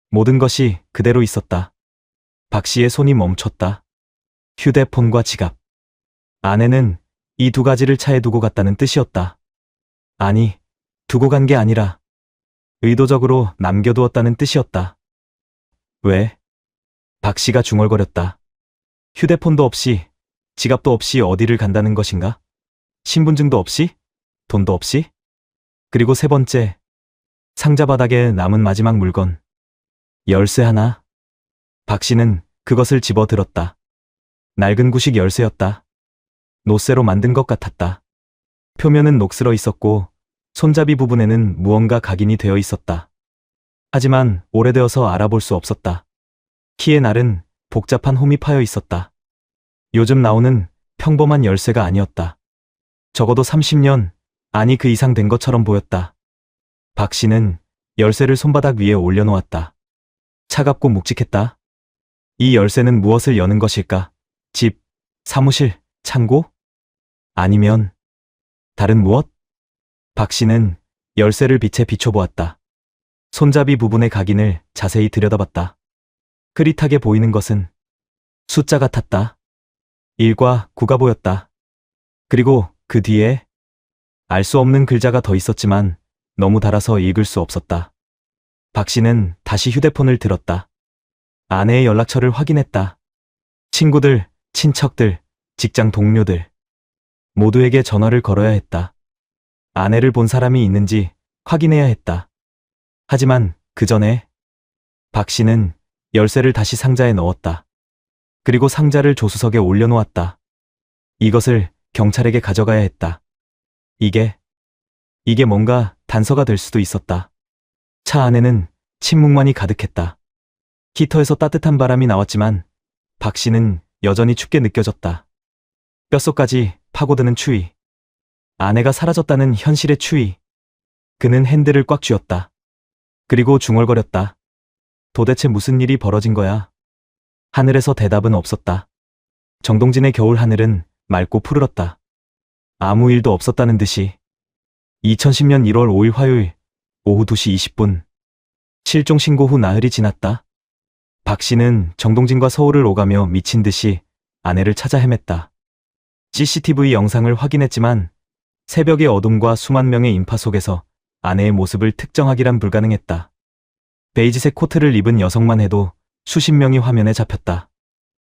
모든 것이 그대로 있었다. 박 씨의 손이 멈췄다. 휴대폰과 지갑. 아내는 이 2가지를 차에 두고 갔다는 뜻이었다. 아니, 두고 간 게 아니라 의도적으로 남겨두었다는 뜻이었다. 왜? 박 씨가 중얼거렸다. 휴대폰도 없이, 지갑도 없이 어디를 간다는 것인가? 신분증도 없이? 돈도 없이? 그리고 3번째, 상자 바닥에 남은 마지막 물건. 열쇠 하나. 박 씨는 그것을 집어 들었다. 낡은 구식 열쇠였다. 노쇠로 만든 것 같았다. 표면은 녹슬어 있었고 손잡이 부분에는 무언가 각인이 되어 있었다. 하지만 오래되어서 알아볼 수 없었다. 키의 날은 복잡한 홈이 파여 있었다. 요즘 나오는 평범한 열쇠가 아니었다. 적어도 30년, 아니 그 이상 된 것처럼 보였다. 박 씨는 열쇠를 손바닥 위에 올려놓았다. 차갑고 묵직했다. 이 열쇠는 무엇을 여는 것일까? 집, 사무실, 창고? 아니면 다른 무엇? 박 씨는 열쇠를 빛에 비춰보았다. 손잡이 부분의 각인을 자세히 들여다봤다. 흐릿하게 보이는 것은 숫자 같았다. 1과 9가 보였다. 그리고 그 뒤에 알 수 없는 글자가 더 있었지만 너무 달아서 읽을 수 없었다. 박 씨는 다시 휴대폰을 들었다. 아내의 연락처를 확인했다. 친구들, 친척들, 직장 동료들 모두에게 전화를 걸어야 했다. 아내를 본 사람이 있는지 확인해야 했다. 하지만 그 전에 박 씨는 열쇠를 다시 상자에 넣었다. 그리고 상자를 조수석에 올려놓았다. 이것을 경찰에게 가져가야 했다. 이게 뭔가 단서가 될 수도 있었다. 차 안에는 침묵만이 가득했다. 히터에서 따뜻한 바람이 나왔지만 박 씨는 여전히 춥게 느껴졌다. 뼛속까지 파고드는 추위. 아내가 사라졌다는 현실의 추위. 그는 핸들을 꽉 쥐었다. 그리고 중얼거렸다. 도대체 무슨 일이 벌어진 거야? 하늘에서 대답은 없었다. 정동진의 겨울 하늘은 맑고 푸르렀다. 아무 일도 없었다는 듯이. 2010년 1월 5일 화요일 오후 2시 20분. 실종 신고 후 나흘이 지났다. 박 씨는 정동진과 서울을 오가며 미친 듯이 아내를 찾아 헤맸다. CCTV 영상을 확인했지만 새벽의 어둠과 수만 명의 인파 속에서 아내의 모습을 특정하기란 불가능했다. 베이지색 코트를 입은 여성만 해도 수십 명이 화면에 잡혔다.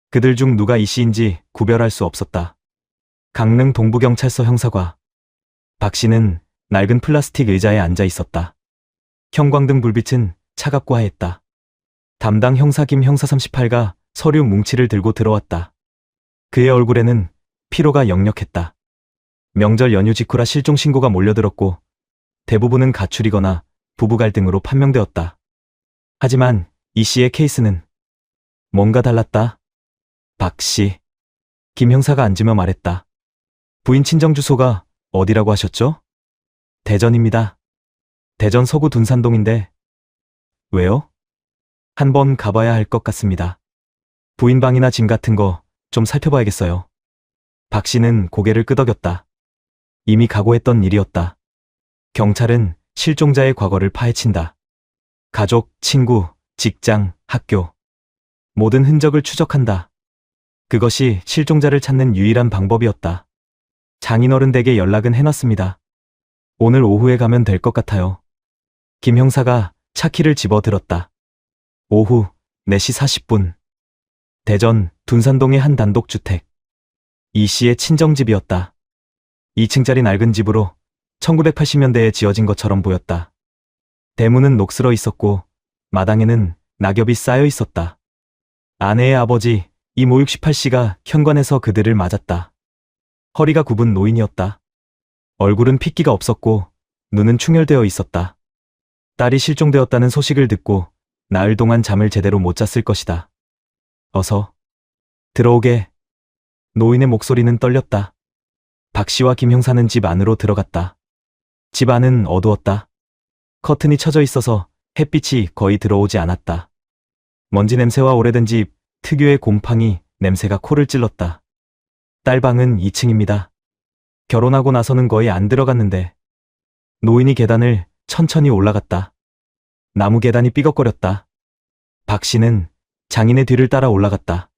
그들 중 누가 이 씨인지 구별할 수 없었다. 강릉 동부경찰서 형사과. 박 씨는 낡은 플라스틱 의자에 앉아 있었다. 형광등 불빛은 차갑고 하했다. 담당 형사 김 형사 38가 서류 뭉치를 들고 들어왔다. 그의 얼굴에는 피로가 역력했다. 명절 연휴 직후라 실종 신고가 몰려들었고 대부분은 가출이거나 부부 갈등으로 판명되었다. 하지만 이 씨의 케이스는 뭔가 달랐다. 박 씨. 김 형사가 앉으며 말했다. 부인 친정 주소가 어디라고 하셨죠? 대전입니다. 대전 서구 둔산동인데. 왜요? 한번 가봐야 할 것 같습니다. 부인 방이나 짐 같은 거 좀 살펴봐야겠어요. 박 씨는 고개를 끄덕였다. 이미 각오했던 일이었다. 경찰은 실종자의 과거를 파헤친다. 가족, 친구, 직장, 학교. 모든 흔적을 추적한다. 그것이 실종자를 찾는 유일한 방법이었다. 장인어른 댁에 연락은 해놨습니다. 오늘 오후에 가면 될 것 같아요. 김 형사가 차키를 집어들었다. 오후 4시 40분. 대전 둔산동의 한 단독주택. 이 씨의 친정집이었다. 2층짜리 낡은 집으로 1980년대에 지어진 것처럼 보였다. 대문은 녹슬어 있었고 마당에는 낙엽이 쌓여 있었다. 아내의 아버지 이모 68씨가 현관에서 그들을 맞았다. 허리가 굽은 노인이었다. 얼굴은 핏기가 없었고 눈은 충혈되어 있었다. 딸이 실종되었다는 소식을 듣고 나흘 동안 잠을 제대로 못 잤을 것이다. 어서 들어오게. 노인의 목소리는 떨렸다. 박 씨와 김 형사는 집 안으로 들어갔다. 집 안은 어두웠다. 커튼이 쳐져 있어서 햇빛이 거의 들어오지 않았다. 먼지 냄새와 오래된 집 특유의 곰팡이 냄새가 코를 찔렀다. 딸 방은 2층입니다. 결혼하고 나서는 거의 안 들어갔는데. 노인이 계단을 천천히 올라갔다. 나무 계단이 삐걱거렸다. 박 씨는 장인의 뒤를 따라 올라갔다.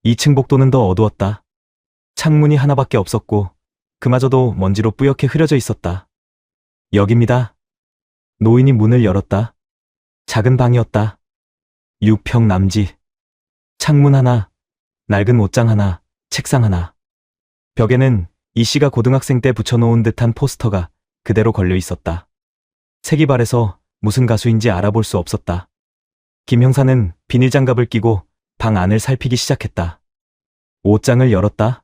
2층 복도는 더 어두웠다. 창문이 하나밖에 없었고 그마저도 먼지로 뿌옇게 흐려져 있었다. 여기입니다. 노인이 문을 열었다. 작은 방이었다. 6평 남지. 창문 하나, 낡은 옷장 하나, 책상 하나. 벽에는 이 씨가 고등학생 때 붙여놓은 듯한 포스터가 그대로 걸려 있었다. 색이 바래서 무슨 가수인지 알아볼 수 없었다. 김 형사는 비닐장갑을 끼고 방 안을 살피기 시작했다. 옷장을 열었다.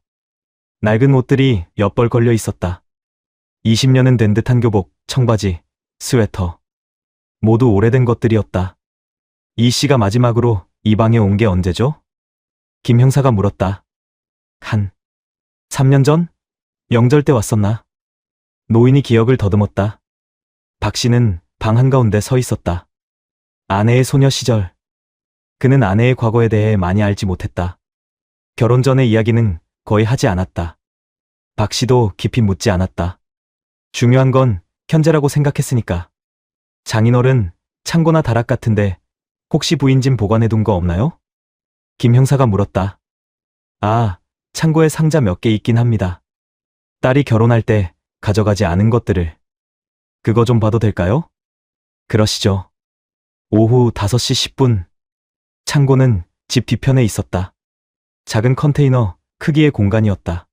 낡은 옷들이 몇 벌 걸려 있었다. 20년은 된 듯한 교복, 청바지, 스웨터. 모두 오래된 것들이었다. 이 씨가 마지막으로 이 방에 온 게 언제죠? 김 형사가 물었다. 한 3년 전? 명절 때 왔었나? 노인이 기억을 더듬었다. 박 씨는 방 한가운데 서 있었다. 아내의 소녀 시절. 그는 아내의 과거에 대해 많이 알지 못했다. 결혼 전의 이야기는 거의 하지 않았다. 박 씨도 깊이 묻지 않았다. 중요한 건 현재라고 생각했으니까. 장인어른, 창고나 다락 같은데 혹시 부인 짐 보관해둔 거 없나요? 김 형사가 물었다. 아, 창고에 상자 몇 개 있긴 합니다. 딸이 결혼할 때 가져가지 않은 것들을. 그거 좀 봐도 될까요? 그러시죠. 오후 5시 10분. 창고는 집 뒤편에 있었다. 작은 컨테이너 크기의 공간이었다.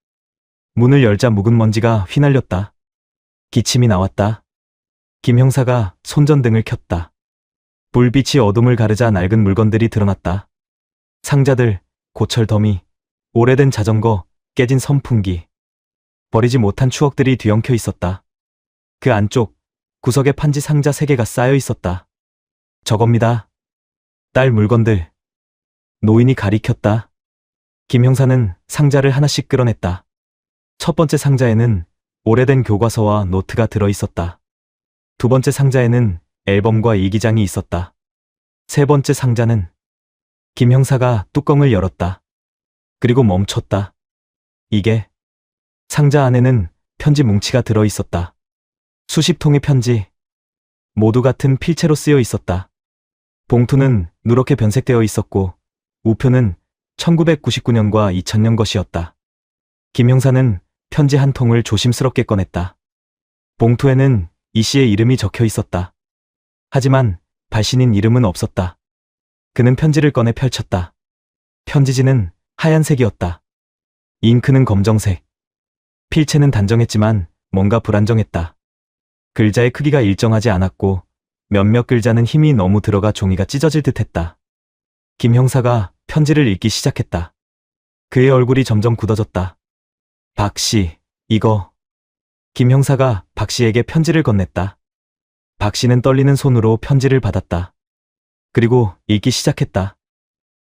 문을 열자 묵은 먼지가 휘날렸다. 기침이 나왔다. 김 형사가 손전등을 켰다. 불빛이 어둠을 가르자 낡은 물건들이 드러났다. 상자들, 고철 더미, 오래된 자전거, 깨진 선풍기. 버리지 못한 추억들이 뒤엉켜 있었다. 그 안쪽 구석에 판지 상자 3개가 쌓여 있었다. 저겁니다. 딸 물건들. 노인이 가리켰다. 김 형사는 상자를 하나씩 끌어냈다. 첫 번째 상자에는 오래된 교과서와 노트가 들어 있었다. 두 번째 상자에는 앨범과 일기장이 있었다. 세 번째 상자는 김 형사가 뚜껑을 열었다. 그리고 멈췄다. 이게 상자 안에는 편지 뭉치가 들어 있었다. 수십 통의 편지. 모두 같은 필체로 쓰여 있었다. 봉투는 누렇게 변색되어 있었고 우표는 1999년과 2000년 것이었다. 김 형사는 편지 한 통을 조심스럽게 꺼냈다. 봉투에는 이 씨의 이름이 적혀 있었다. 하지만 발신인 이름은 없었다. 그는 편지를 꺼내 펼쳤다. 편지지는 하얀색이었다. 잉크는 검정색. 필체는 단정했지만 뭔가 불안정했다. 글자의 크기가 일정하지 않았고 몇몇 글자는 힘이 너무 들어가 종이가 찢어질 듯했다. 김 형사가 편지를 읽기 시작했다. 그의 얼굴이 점점 굳어졌다. 박 씨, 이거. 김 형사가 박 씨에게 편지를 건넸다. 박 씨는 떨리는 손으로 편지를 받았다. 그리고 읽기 시작했다.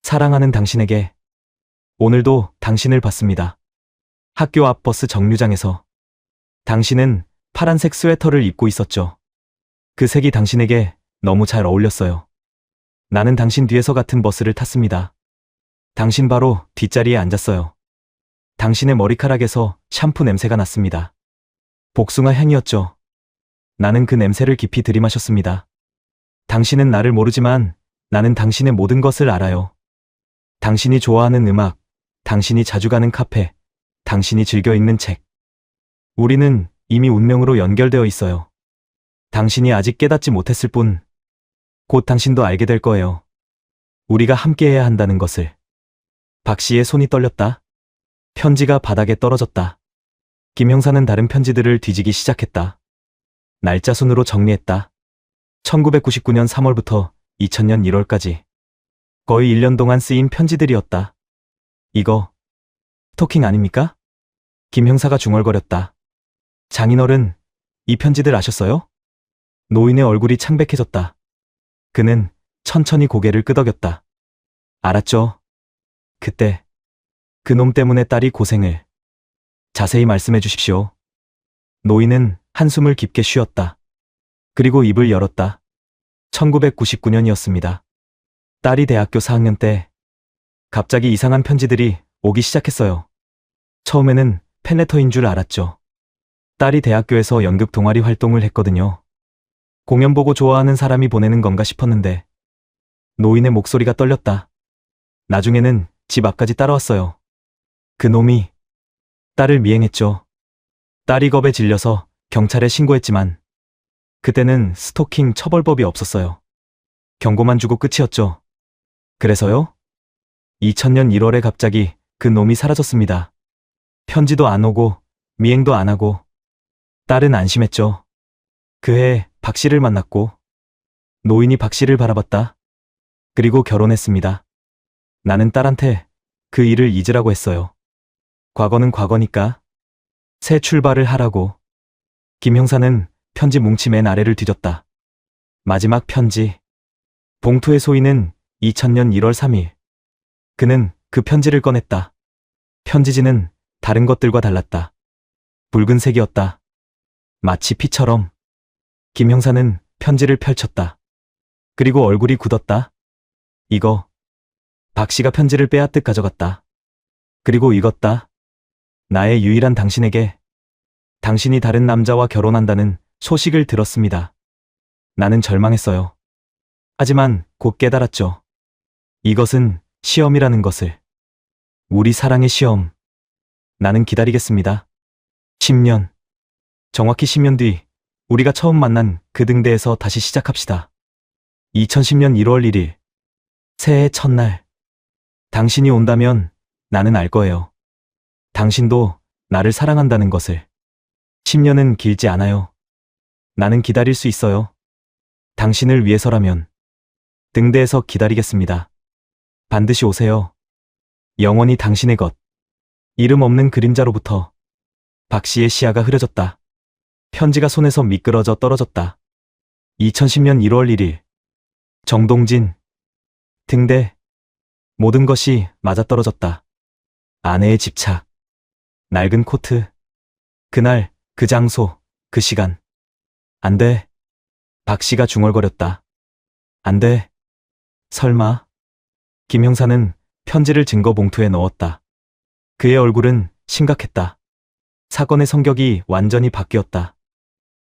사랑하는 당신에게. 오늘도 당신을 봤습니다. 학교 앞 버스 정류장에서. 당신은 파란색 스웨터를 입고 있었죠. 그 색이 당신에게 너무 잘 어울렸어요. 나는 당신 뒤에서 같은 버스를 탔습니다. 당신 바로 뒷자리에 앉았어요. 당신의 머리카락에서 샴푸 냄새가 났습니다. 복숭아 향이었죠. 나는 그 냄새를 깊이 들이마셨습니다. 당신은 나를 모르지만 나는 당신의 모든 것을 알아요. 당신이 좋아하는 음악, 당신이 자주 가는 카페, 당신이 즐겨 읽는 책. 우리는 이미 운명으로 연결되어 있어요. 당신이 아직 깨닫지 못했을 뿐, 곧 당신도 알게 될 거예요. 우리가 함께해야 한다는 것을. 박 씨의 손이 떨렸다. 편지가 바닥에 떨어졌다. 김 형사는 다른 편지들을 뒤지기 시작했다. 날짜 순으로 정리했다. 1999년 3월부터 2000년 1월까지. 거의 1년 동안 쓰인 편지들이었다. 이거 스토킹 아닙니까? 김 형사가 중얼거렸다. 장인어른, 이 편지들 아셨어요? 노인의 얼굴이 창백해졌다. 그는 천천히 고개를 끄덕였다. 알았죠. 그때 그놈 때문에 딸이 고생을. 자세히 말씀해 주십시오. 노인은 한숨을 깊게 쉬었다. 그리고 입을 열었다. 1999년이었습니다. 딸이 대학교 4학년 때 갑자기 이상한 편지들이 오기 시작했어요. 처음에는 팬레터인 줄 알았죠. 딸이 대학교에서 연극 동아리 활동을 했거든요. 공연 보고 좋아하는 사람이 보내는 건가 싶었는데 노인의 목소리가 떨렸다. 나중에는 집 앞까지 따라왔어요. 그 놈이 딸을 미행했죠. 딸이 겁에 질려서 경찰에 신고했지만 그때는 스토킹 처벌법이 없었어요. 경고만 주고 끝이었죠. 그래서요? 2000년 1월에 갑자기 그 놈이 사라졌습니다. 편지도 안 오고 미행도 안 하고. 딸은 안심했죠. 그해 박 씨를 만났고 노인이 박 씨를 바라봤다. 그리고 결혼했습니다. 나는 딸한테 그 일을 잊으라고 했어요. 과거는 과거니까 새 출발을 하라고. 김 형사는 편지 뭉치 맨 아래를 뒤졌다. 마지막 편지. 봉투에 소이는 2000년 1월 3일. 그는 그 편지를 꺼냈다. 편지지는 다른 것들과 달랐다. 붉은색이었다. 마치 피처럼. 김 형사는 편지를 펼쳤다. 그리고 얼굴이 굳었다. 이거. 박 씨가 편지를 빼앗듯 가져갔다. 그리고 읽었다. 나의 유일한 당신에게. 당신이 다른 남자와 결혼한다는 소식을 들었습니다. 나는 절망했어요. 하지만 곧 깨달았죠. 이것은 시험이라는 것을. 우리 사랑의 시험. 나는 기다리겠습니다. 10년. 정확히 10년 뒤 우리가 처음 만난 그 등대에서 다시 시작합시다. 2010년 1월 1일. 새해 첫날. 당신이 온다면 나는 알 거예요. 당신도 나를 사랑한다는 것을. 10년은 길지 않아요. 나는 기다릴 수 있어요. 당신을 위해서라면. 등대에서 기다리겠습니다. 반드시 오세요. 영원히 당신의 것. 이름 없는 그림자로부터 박 씨의 시야가 흐려졌다. 편지가 손에서 미끄러져 떨어졌다. 2010년 1월 1일. 정동진. 등대. 모든 것이 맞아떨어졌다. 아내의 집착. 낡은 코트. 그날, 그 장소, 그 시간. 안 돼. 박 씨가 중얼거렸다. 안 돼. 설마. 김 형사는 편지를 증거 봉투에 넣었다. 그의 얼굴은 심각했다. 사건의 성격이 완전히 바뀌었다.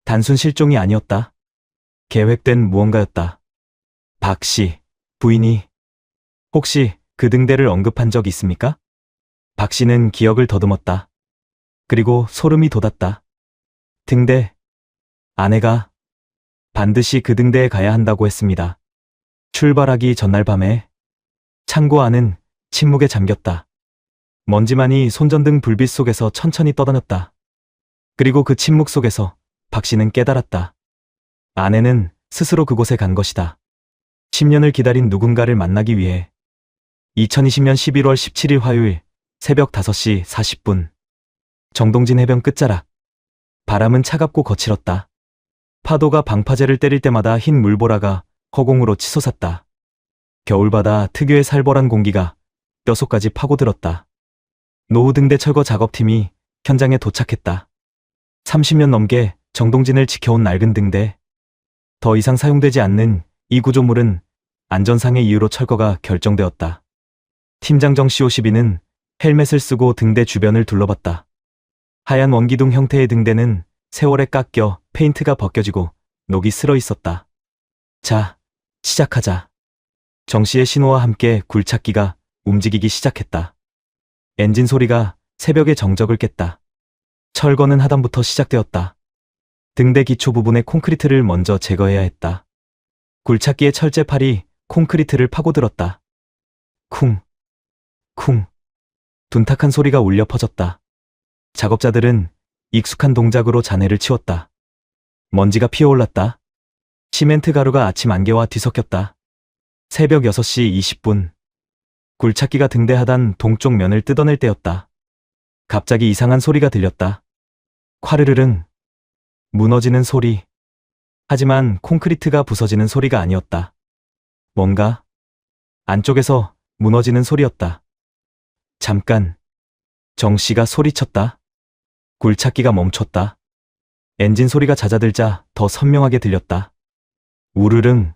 단순 실종이 아니었다. 계획된 무언가였다. 박 씨, 부인이 혹시 그 등대를 언급한 적 있습니까? 박 씨는 기억을 더듬었다. 그리고 소름이 돋았다. 등대. 아내가 반드시 그 등대에 가야 한다고 했습니다. 출발하기 전날 밤에 창고 안은 침묵에 잠겼다. 먼지만이 손전등 불빛 속에서 천천히 떠다녔다. 그리고 그 침묵 속에서 박 씨는 깨달았다. 아내는 스스로 그곳에 간 것이다. 10년을 기다린 누군가를 만나기 위해. 2020년 11월 17일 화요일 새벽 5시 40분. 정동진 해변 끝자락. 바람은 차갑고 거칠었다. 파도가 방파제를 때릴 때마다 흰 물보라가 허공으로 치솟았다. 겨울바다 특유의 살벌한 공기가 뼛속까지 파고들었다. 노후 등대 철거 작업팀이 현장에 도착했다. 30년 넘게 정동진을 지켜온 낡은 등대. 더 이상 사용되지 않는 이 구조물은 안전상의 이유로 철거가 결정되었다. 팀장 정 C52는 헬멧을 쓰고 등대 주변을 둘러봤다. 하얀 원기둥 형태의 등대는 세월에 깎여 페인트가 벗겨지고 녹이 슬어 있었다. 자, 시작하자. 정 씨의 신호와 함께 굴착기가 움직이기 시작했다. 엔진 소리가 새벽의 정적을 깼다. 철거는 하단부터 시작되었다. 등대 기초 부분의 콘크리트를 먼저 제거해야 했다. 굴착기의 철제팔이 콘크리트를 파고들었다. 쿵, 쿵. 둔탁한 소리가 울려 퍼졌다. 작업자들은 익숙한 동작으로 잔해를 치웠다. 먼지가 피어올랐다. 시멘트 가루가 아침 안개와 뒤섞였다. 새벽 6시 20분. 굴착기가 등대 하단 동쪽 면을 뜯어낼 때였다. 갑자기 이상한 소리가 들렸다. 콰르르릉. 무너지는 소리. 하지만 콘크리트가 부서지는 소리가 아니었다. 뭔가 안쪽에서 무너지는 소리였다. 잠깐. 정 씨가 소리쳤다. 굴착기가 멈췄다. 엔진 소리가 잦아들자 더 선명하게 들렸다. 우르릉.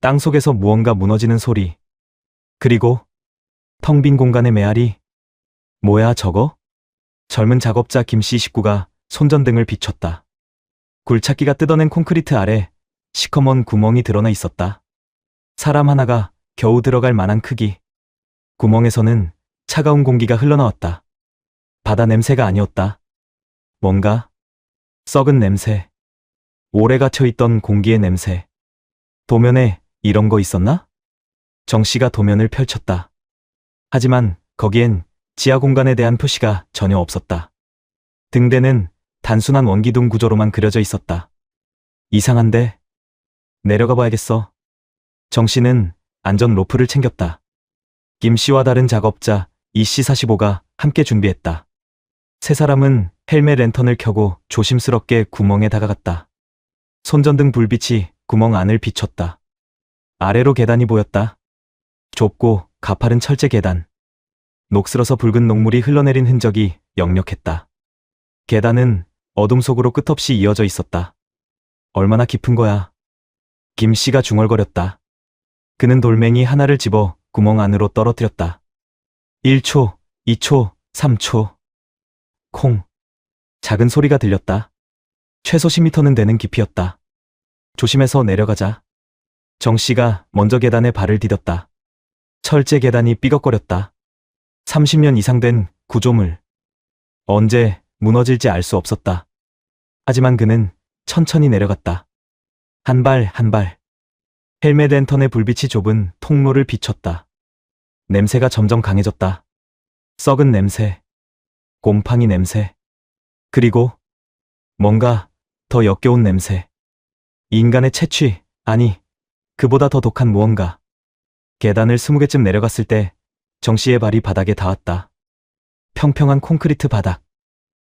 땅속에서 무언가 무너지는 소리. 그리고 텅 빈 공간의 메아리. 뭐야 저거? 젊은 작업자 김씨 식구가 손전등을 비췄다. 굴착기가 뜯어낸 콘크리트 아래 시커먼 구멍이 드러나 있었다. 사람 하나가 겨우 들어갈 만한 크기. 구멍에서는 차가운 공기가 흘러나왔다. 바다 냄새가 아니었다. 뭔가 썩은 냄새. 오래 갇혀있던 공기의 냄새. 도면에 이런 거 있었나? 정 씨가 도면을 펼쳤다. 하지만 거기엔 지하 공간에 대한 표시가 전혀 없었다. 등대는 단순한 원기둥 구조로만 그려져 있었다. 이상한데? 내려가 봐야겠어. 정 씨는 안전 로프를 챙겼다. 김 씨와 다른 작업자 이씨 45가 함께 준비했다. 세 사람은 헬멧 랜턴을 켜고 조심스럽게 구멍에 다가갔다. 손전등 불빛이 구멍 안을 비췄다. 아래로 계단이 보였다. 좁고 가파른 철제 계단. 녹슬어서 붉은 녹물이 흘러내린 흔적이 역력했다. 계단은 어둠 속으로 끝없이 이어져 있었다. 얼마나 깊은 거야? 김 씨가 중얼거렸다. 그는 돌멩이 하나를 집어 구멍 안으로 떨어뜨렸다. 1초, 2초, 3초. 콩. 작은 소리가 들렸다. 최소 10m는 되는 깊이였다. 조심해서 내려가자. 정 씨가 먼저 계단에 발을 디뎠다. 철제 계단이 삐걱거렸다. 30년 이상 된 구조물. 언제 무너질지 알 수 없었다. 하지만 그는 천천히 내려갔다. 한 발 한 발. 헬멧 랜턴의 불빛이 좁은 통로를 비췄다. 냄새가 점점 강해졌다. 썩은 냄새. 곰팡이 냄새. 그리고 뭔가 더 역겨운 냄새. 인간의 채취, 아니, 그보다 더 독한 무언가. 계단을 20개쯤 내려갔을 때 정 씨의 발이 바닥에 닿았다. 평평한 콘크리트 바닥.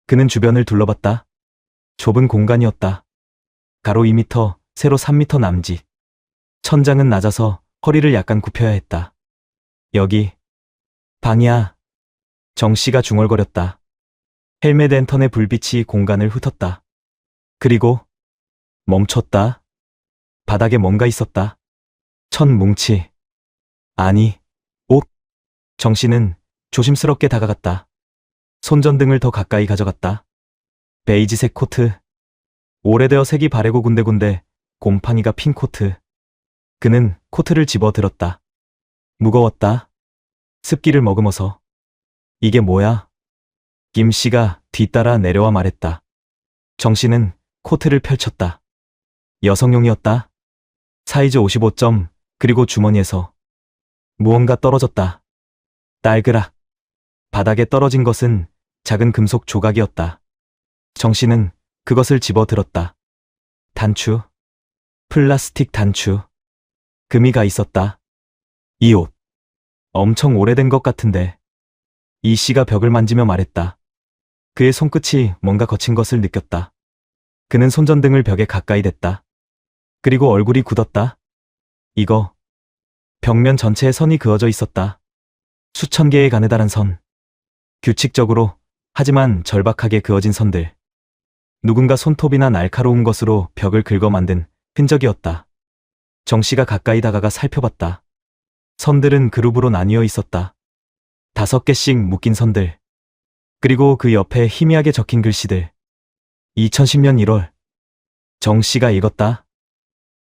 그는 주변을 둘러봤다. 좁은 공간이었다. 가로 2m, 세로 3m 남짓. 천장은 낮아서 허리를 약간 굽혀야 했다. 여기 방이야. 정 씨가 중얼거렸다. 헬멧 랜턴의 불빛이 공간을 훑었다. 그리고 멈췄다. 바닥에 뭔가 있었다. 천 뭉치. 아니, 옷. 정 씨는 조심스럽게 다가갔다. 손전등을 더 가까이 가져갔다. 베이지색 코트. 오래되어 색이 바래고 군데군데 곰팡이가 핀 코트. 그는 코트를 집어 들었다. 무거웠다. 습기를 머금어서. 이게 뭐야? 김 씨가 뒤따라 내려와 말했다. 정 씨는 코트를 펼쳤다. 여성용이었다. 사이즈 55점, 그리고 주머니에서 무언가 떨어졌다. 딸그락. 바닥에 떨어진 것은 작은 금속 조각이었다. 정 씨는 그것을 집어 들었다. 단추. 플라스틱 단추. 금이가 있었다. 이 옷. 엄청 오래된 것 같은데. 이 씨가 벽을 만지며 말했다. 그의 손끝이 뭔가 거친 것을 느꼈다. 그는 손전등을 벽에 가까이 댔다. 그리고 얼굴이 굳었다. 이거. 벽면 전체에 선이 그어져 있었다. 수천 개의 가느다란 선. 규칙적으로, 하지만 절박하게 그어진 선들. 누군가 손톱이나 날카로운 것으로 벽을 긁어 만든 흔적이었다. 정 씨가 가까이 다가가 살펴봤다. 선들은 그룹으로 나뉘어 있었다. 5개씩 묶인 선들. 그리고 그 옆에 희미하게 적힌 글씨들. 2010년 1월. 정 씨가 읽었다.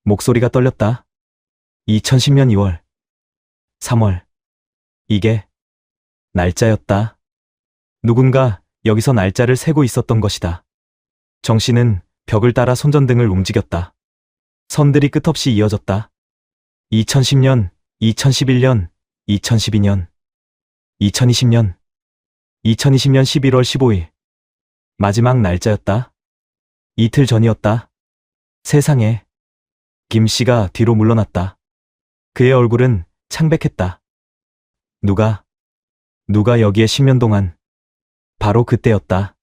목소리가 떨렸다. 2010년 2월. 3월. 이게 날짜였다. 누군가 여기서 날짜를 세고 있었던 것이다. 정 씨는 벽을 따라 손전등을 움직였다. 선들이 끝없이 이어졌다. 2010년, 2011년, 2012년, 2020년, 2020년 11월 15일. 마지막 날짜였다. 이틀 전이었다. 세상에. 김 씨가 뒤로 물러났다. 그의 얼굴은 창백했다. 누가 여기에 10년 동안. 바로 그때였다.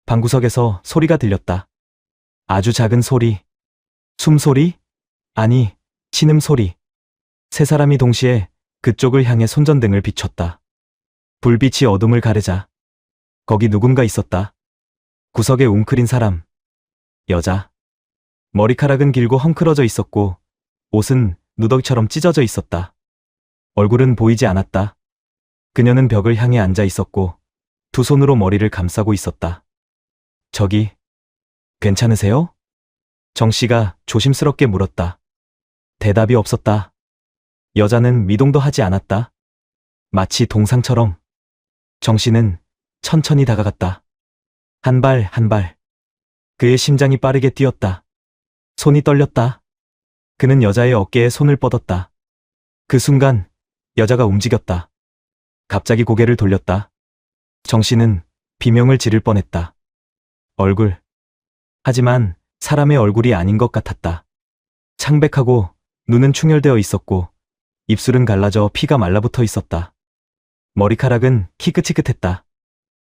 방구석에서 소리가 들렸다. 아주 작은 소리. 숨소리? 아니, 신음소리. 세 사람이 동시에 그쪽을 향해 손전등을 비췄다. 불빛이 어둠을 가르자. 거기 누군가 있었다. 구석에 웅크린 사람. 여자. 머리카락은 길고 헝클어져 있었고 옷은 누더기처럼 찢어져 있었다. 얼굴은 보이지 않았다. 그녀는 벽을 향해 앉아 있었고 두 손으로 머리를 감싸고 있었다. 저기, 괜찮으세요? 정 씨가 조심스럽게 물었다. 대답이 없었다. 여자는 미동도 하지 않았다. 마치 동상처럼. 정 씨는 천천히 다가갔다. 한 발 한 발. 그의 심장이 빠르게 뛰었다. 손이 떨렸다. 그는 여자의 어깨에 손을 뻗었다. 그 순간 여자가 움직였다. 갑자기 고개를 돌렸다. 정 씨는 비명을 지를 뻔했다. 얼굴. 하지만 사람의 얼굴이 아닌 것 같았다. 창백하고 눈은 충혈되어 있었고 입술은 갈라져 피가 말라붙어 있었다. 머리카락은 희끗희끗했다.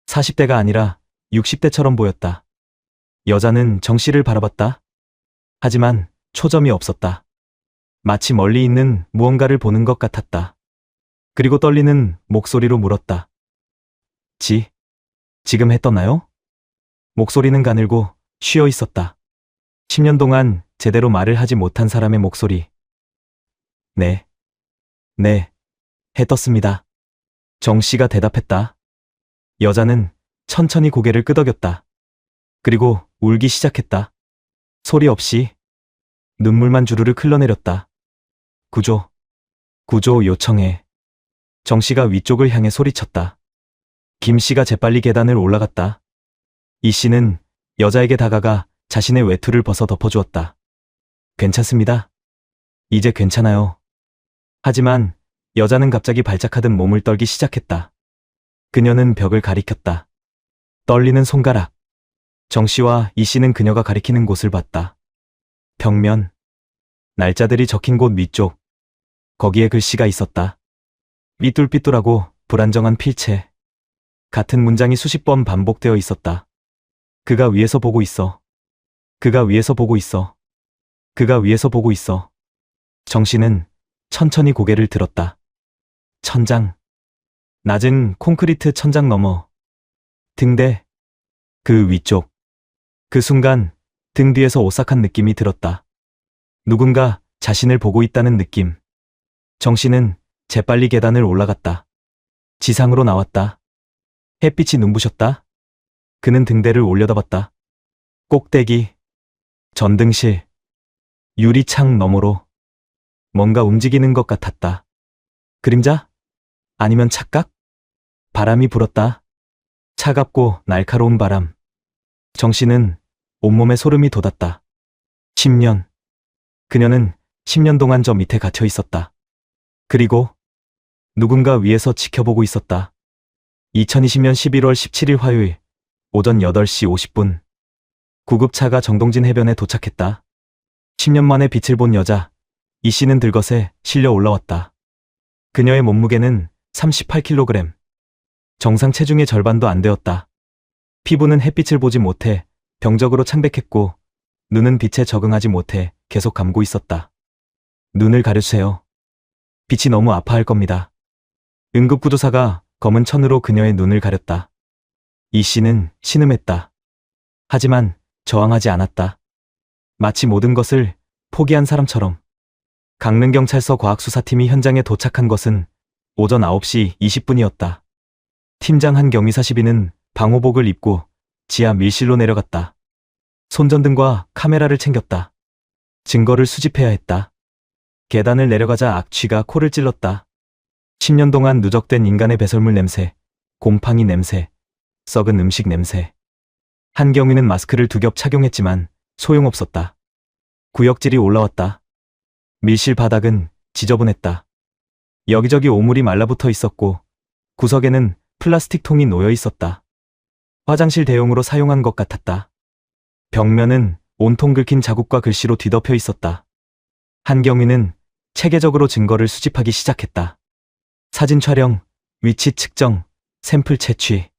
40대가 아니라 60대처럼 보였다. 여자는 정 씨를 바라봤다. 하지만 초점이 없었다. 마치 멀리 있는 무언가를 보는 것 같았다. 그리고 떨리는 목소리로 물었다. 지금 했었나요? 목소리는 가늘고 쉬어 있었다. 10년 동안 제대로 말을 하지 못한 사람의 목소리. 네, 했었습니다. 정 씨가 대답했다. 여자는 천천히 고개를 끄덕였다. 그리고 울기 시작했다. 소리 없이 눈물만 주르르 흘러내렸다. 구조 요청해. 정 씨가 위쪽을 향해 소리쳤다. 김 씨가 재빨리 계단을 올라갔다. 이 씨는 여자에게 다가가 자신의 외투를 벗어 덮어주었다. 괜찮습니다. 이제 괜찮아요. 하지만 여자는 갑자기 발작하듯 몸을 떨기 시작했다. 그녀는 벽을 가리켰다. 떨리는 손가락. 정 씨와 이 씨는 그녀가 가리키는 곳을 봤다. 벽면. 날짜들이 적힌 곳 위쪽. 거기에 글씨가 있었다. 삐뚤삐뚤하고 불안정한 필체. 같은 문장이 수십 번 반복되어 있었다. 그가 위에서 보고 있어. 그가 위에서 보고 있어. 그가 위에서 보고 있어. 정 씨는 천천히 고개를 들었다. 천장. 낮은 콘크리트 천장 너머. 등대. 그 위쪽. 그 순간 등 뒤에서 오싹한 느낌이 들었다. 누군가 자신을 보고 있다는 느낌. 정 씨는 재빨리 계단을 올라갔다. 지상으로 나왔다. 햇빛이 눈부셨다. 그는 등대를 올려다봤다. 꼭대기. 전등실. 유리창 너머로. 뭔가 움직이는 것 같았다. 그림자? 아니면 착각? 바람이 불었다. 차갑고 날카로운 바람. 정 씨는 온몸에 소름이 돋았다. 10년. 그녀는 10년 동안 저 밑에 갇혀 있었다. 그리고 누군가 위에서 지켜보고 있었다. 2020년 11월 17일 화요일 오전 8시 50분. 구급차가 정동진 해변에 도착했다. 10년 만에 빛을 본 여자. 이 씨는 들것에 실려 올라왔다. 그녀의 몸무게는 38kg. 정상 체중의 절반도 안 되었다. 피부는 햇빛을 보지 못해 병적으로 창백했고 눈은 빛에 적응하지 못해 계속 감고 있었다. 눈을 가려주세요. 빛이 너무 아파할 겁니다. 응급구조사가 검은 천으로 그녀의 눈을 가렸다. 이 씨는 신음했다. 하지만 저항하지 않았다. 마치 모든 것을 포기한 사람처럼. 강릉경찰서 과학수사팀이 현장에 도착한 것은 오전 9시 20분이었다. 팀장 한경위 42는 방호복을 입고 지하 밀실로 내려갔다. 손전등과 카메라를 챙겼다. 증거를 수집해야 했다. 계단을 내려가자 악취가 코를 찔렀다. 10년 동안 누적된 인간의 배설물 냄새, 곰팡이 냄새, 썩은 음식 냄새. 한경위는 마스크를 2겹 착용했지만 소용없었다. 구역질이 올라왔다. 밀실 바닥은 지저분했다. 여기저기 오물이 말라붙어 있었고 구석에는 플라스틱 통이 놓여 있었다. 화장실 대용으로 사용한 것 같았다. 벽면은 온통 긁힌 자국과 글씨로 뒤덮여 있었다. 한경위는 체계적으로 증거를 수집하기 시작했다. 사진 촬영, 위치 측정, 샘플 채취.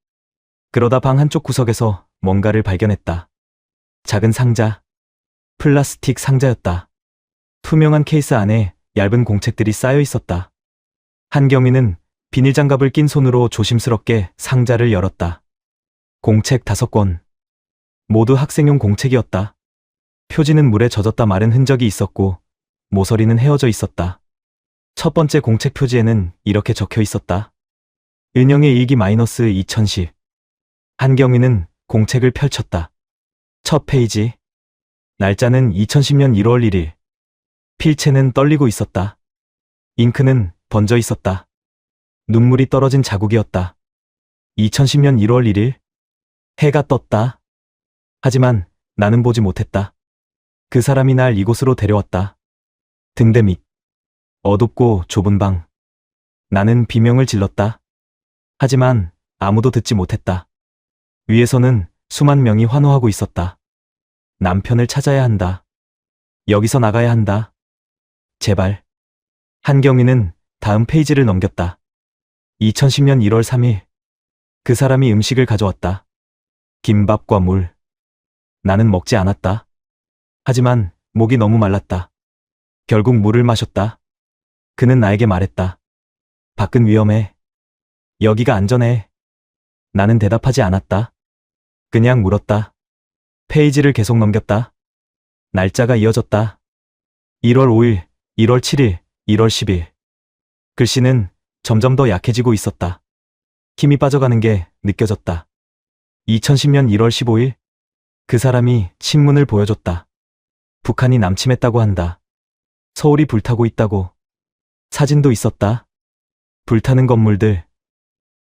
그러다 방 한쪽 구석에서 뭔가를 발견했다. 작은 상자. 플라스틱 상자였다. 투명한 케이스 안에 얇은 공책들이 쌓여 있었다. 한경위는 비닐장갑을 낀 손으로 조심스럽게 상자를 열었다. 공책 5권. 모두 학생용 공책이었다. 표지는 물에 젖었다 마른 흔적이 있었고 모서리는 헤어져 있었다. 첫 번째 공책 표지에는 이렇게 적혀 있었다. 은영의 일기 -2010. 한경위는 공책을 펼쳤다. 첫 페이지. 날짜는 2010년 1월 1일. 필체는 떨리고 있었다. 잉크는 번져 있었다. 눈물이 떨어진 자국이었다. 2010년 1월 1일. 해가 떴다. 하지만 나는 보지 못했다. 그 사람이 날 이곳으로 데려왔다. 등대 밑. 어둡고 좁은 방. 나는 비명을 질렀다. 하지만 아무도 듣지 못했다. 위에서는 수만 명이 환호하고 있었다. 남편을 찾아야 한다. 여기서 나가야 한다. 제발. 한경위는 다음 페이지를 넘겼다. 2010년 1월 3일. 그 사람이 음식을 가져왔다. 김밥과 물. 나는 먹지 않았다. 하지만 목이 너무 말랐다. 결국 물을 마셨다. 그는 나에게 말했다. 밖은 위험해. 여기가 안전해. 나는 대답하지 않았다. 그냥 물었다. 페이지를 계속 넘겼다. 날짜가 이어졌다. 1월 5일, 1월 7일, 1월 10일. 글씨는 점점 더 약해지고 있었다. 힘이 빠져가는 게 느껴졌다. 2010년 1월 15일. 그 사람이 신문을 보여줬다. 북한이 남침했다고 한다. 서울이 불타고 있다고. 사진도 있었다. 불타는 건물들.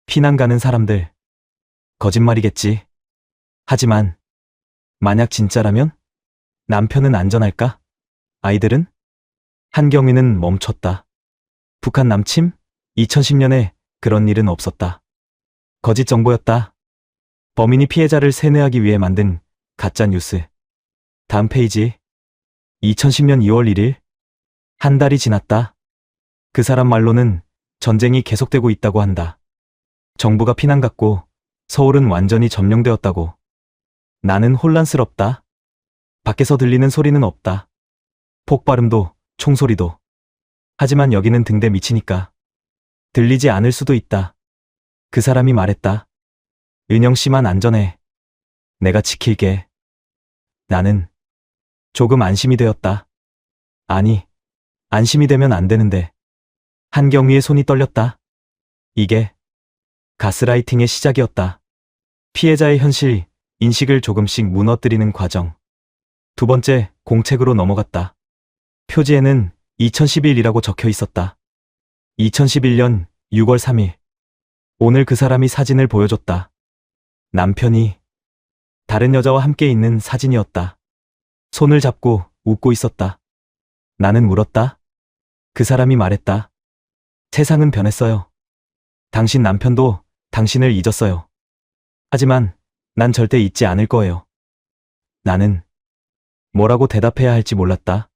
피난 가는 사람들. 거짓말이겠지. 하지만 만약 진짜라면? 남편은 안전할까? 아이들은? 한경위는 멈췄다. 북한 남침? 2010년에 그런 일은 없었다. 거짓 정보였다. 범인이 피해자를 세뇌하기 위해 만든 가짜 뉴스. 다음 페이지. 2010년 2월 1일. 한 달이 지났다. 그 사람 말로는 전쟁이 계속되고 있다고 한다. 정부가 피난 갔고 서울은 완전히 점령되었다고. 나는 혼란스럽다. 밖에서 들리는 소리는 없다. 폭발음도, 총소리도. 하지만 여기는 등대 밑이니까. 들리지 않을 수도 있다. 그 사람이 말했다. 은영 씨만 안전해. 내가 지킬게. 나는 조금 안심이 되었다. 아니, 안심이 되면 안 되는데. 한경위의 손이 떨렸다. 이게 가스라이팅의 시작이었다. 피해자의 현실, 인식을 조금씩 무너뜨리는 과정. 두 번째, 공책으로 넘어갔다. 표지에는 2011이라고 적혀 있었다. 2011년 6월 3일. 오늘 그 사람이 사진을 보여줬다. 남편이 다른 여자와 함께 있는 사진이었다. 손을 잡고 웃고 있었다. 나는 물었다. 그 사람이 말했다. 세상은 변했어요. 당신 남편도 당신을 잊었어요. 하지만 난 절대 잊지 않을 거예요. 나는 뭐라고 대답해야 할지 몰랐다.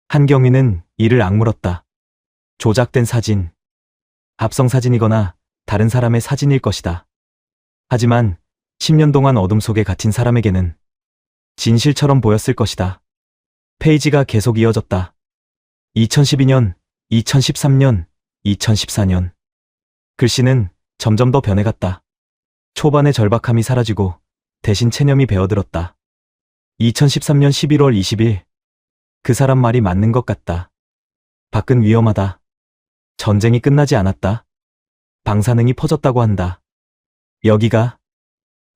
한경위는 이를 악물었다. 조작된 사진. 합성사진이거나 다른 사람의 사진일 것이다. 하지만 10년 동안 어둠 속에 갇힌 사람에게는 진실처럼 보였을 것이다. 페이지가 계속 이어졌다. 2012년, 2013년, 2014년. 글씨는 점점 더 변해갔다. 초반의 절박함이 사라지고 대신 체념이 배어들었다. 2013년 11월 20일. 그 사람 말이 맞는 것 같다. 밖은 위험하다. 전쟁이 끝나지 않았다. 방사능이 퍼졌다고 한다. 여기가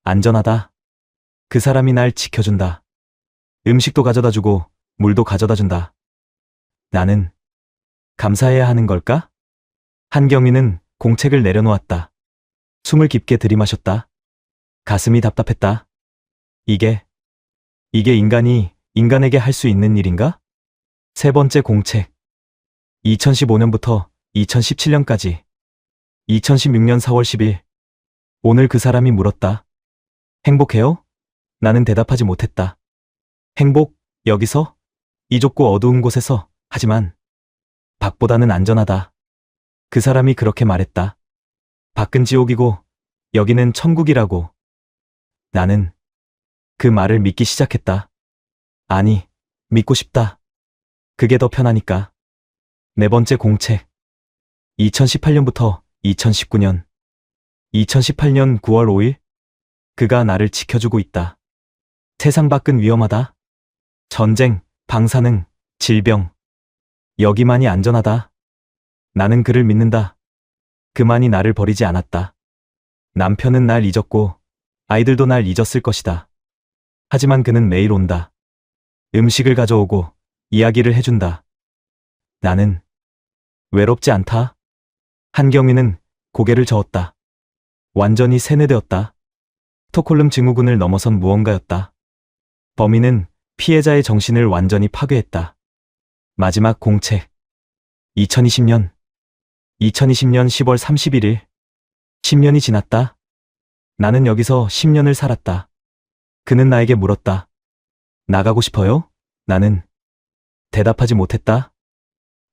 안전하다. 그 사람이 날 지켜준다. 음식도 가져다 주고 물도 가져다 준다. 나는 감사해야 하는 걸까? 한경위는 공책을 내려놓았다. 숨을 깊게 들이마셨다. 가슴이 답답했다. 이게 인간이 인간에게 할 수 있는 일인가? 세 번째 공책. 2015년부터 2017년까지. 2016년 4월 10일. 오늘 그 사람이 물었다. 행복해요? 나는 대답하지 못했다. 행복, 여기서? 이 좁고 어두운 곳에서. 하지만 밖보다는 안전하다. 그 사람이 그렇게 말했다. 밖은 지옥이고 여기는 천국이라고. 나는 그 말을 믿기 시작했다. 아니, 믿고 싶다. 그게 더 편하니까. 네 번째 공책. 2018년부터 2019년. 2018년 9월 5일. 그가 나를 지켜주고 있다. 세상 밖은 위험하다. 전쟁, 방사능, 질병. 여기만이 안전하다. 나는 그를 믿는다. 그만이 나를 버리지 않았다. 남편은 날 잊었고 아이들도 날 잊었을 것이다. 하지만 그는 매일 온다. 음식을 가져오고 이야기를 해준다. 나는 외롭지 않다. 한경위는 고개를 저었다. 완전히 세뇌되었다. 스톡홀름 증후군을 넘어선 무언가였다. 범인은 피해자의 정신을 완전히 파괴했다. 마지막 공책. 2020년 10월 31일. 10년이 지났다. 나는 여기서 10년을 살았다. 그는 나에게 물었다. 나가고 싶어요? 나는 대답하지 못했다.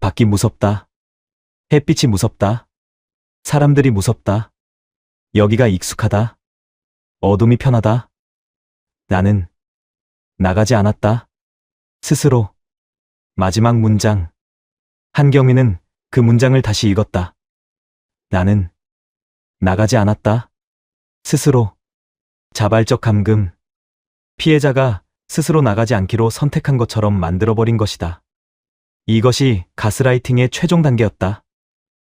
밖이 무섭다. 햇빛이 무섭다. 사람들이 무섭다. 여기가 익숙하다. 어둠이 편하다. 나는 나가지 않았다. 스스로. 마지막 문장. 한경위는 그 문장을 다시 읽었다. 나는 나가지 않았다. 스스로. 자발적 감금. 피해자가 스스로 나가지 않기로 선택한 것처럼 만들어버린 것이다. 이것이 가스라이팅의 최종 단계였다.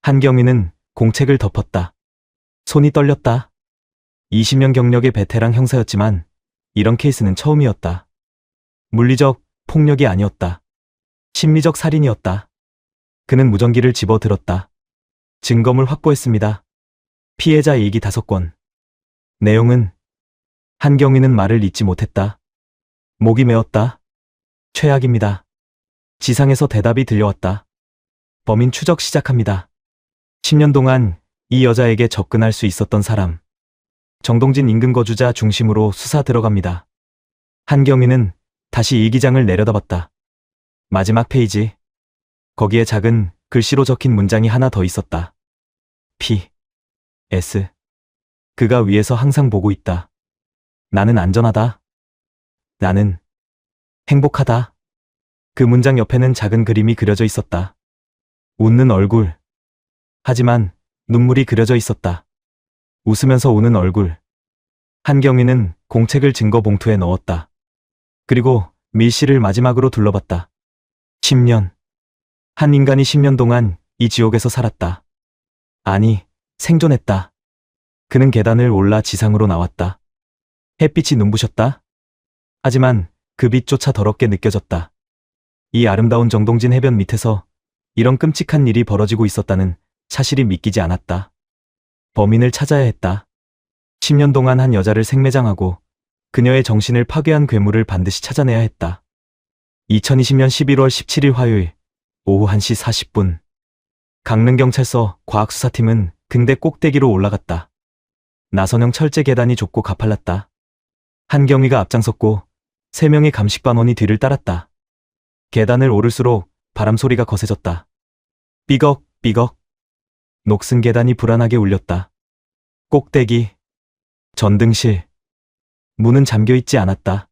한경위는 공책을 덮었다. 손이 떨렸다. 20년 경력의 베테랑 형사였지만 이런 케이스는 처음이었다. 물리적 폭력이 아니었다. 심리적 살인이었다. 그는 무전기를 집어들었다. 증거물 확보했습니다. 피해자 일기 5권. 내용은 한경위는 말을 잇지 못했다. 목이 메었다. 최악입니다. 지상에서 대답이 들려왔다. 범인 추적 시작합니다. 10년 동안 이 여자에게 접근할 수 있었던 사람. 정동진 인근 거주자 중심으로 수사 들어갑니다. 한경위는 다시 일기장을 내려다봤다. 마지막 페이지. 거기에 작은 글씨로 적힌 문장이 하나 더 있었다. P.S. 그가 위에서 항상 보고 있다. 나는 안전하다. 나는 행복하다. 그 문장 옆에는 작은 그림이 그려져 있었다. 웃는 얼굴. 하지만 눈물이 그려져 있었다. 웃으면서 우는 얼굴. 한경위는 공책을 증거 봉투에 넣었다. 그리고 밀실을 마지막으로 둘러봤다. 10년. 한 인간이 10년 동안 이 지옥에서 살았다. 아니, 생존했다. 그는 계단을 올라 지상으로 나왔다. 햇빛이 눈부셨다. 하지만 그 빛조차 더럽게 느껴졌다. 이 아름다운 정동진 해변 밑에서 이런 끔찍한 일이 벌어지고 있었다는 사실이 믿기지 않았다. 범인을 찾아야 했다. 10년 동안 한 여자를 생매장하고 그녀의 정신을 파괴한 괴물을 반드시 찾아내야 했다. 2020년 11월 17일 화요일 오후 1시 40분. 강릉경찰서 과학수사팀은 등대 꼭대기로 올라갔다. 나선형 철제 계단이 좁고 가팔랐다. 한경위가 앞장섰고 3명의 감식반원이 뒤를 따랐다. 계단을 오를수록 바람 소리가 거세졌다. 삐걱, 삐걱. 녹슨 계단이 불안하게 울렸다. 꼭대기. 전등실. 문은 잠겨있지 않았다.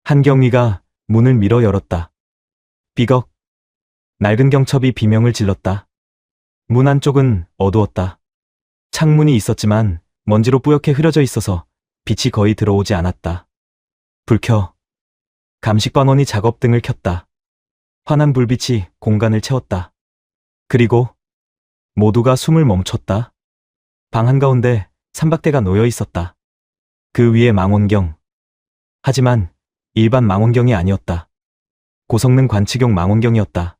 한경위가 문을 밀어 열었다. 삐걱. 낡은 경첩이 비명을 질렀다. 문 안쪽은 어두웠다. 창문이 있었지만 먼지로 뿌옇게 흐려져 있어서 빛이 거의 들어오지 않았다. 불 켜. 감식반원이 작업등을 켰다. 환한 불빛이 공간을 채웠다. 그리고 모두가 숨을 멈췄다. 방 한가운데 삼박대가 놓여 있었다. 그 위에 망원경. 하지만 일반 망원경이 아니었다. 고성능 관측용 망원경이었다.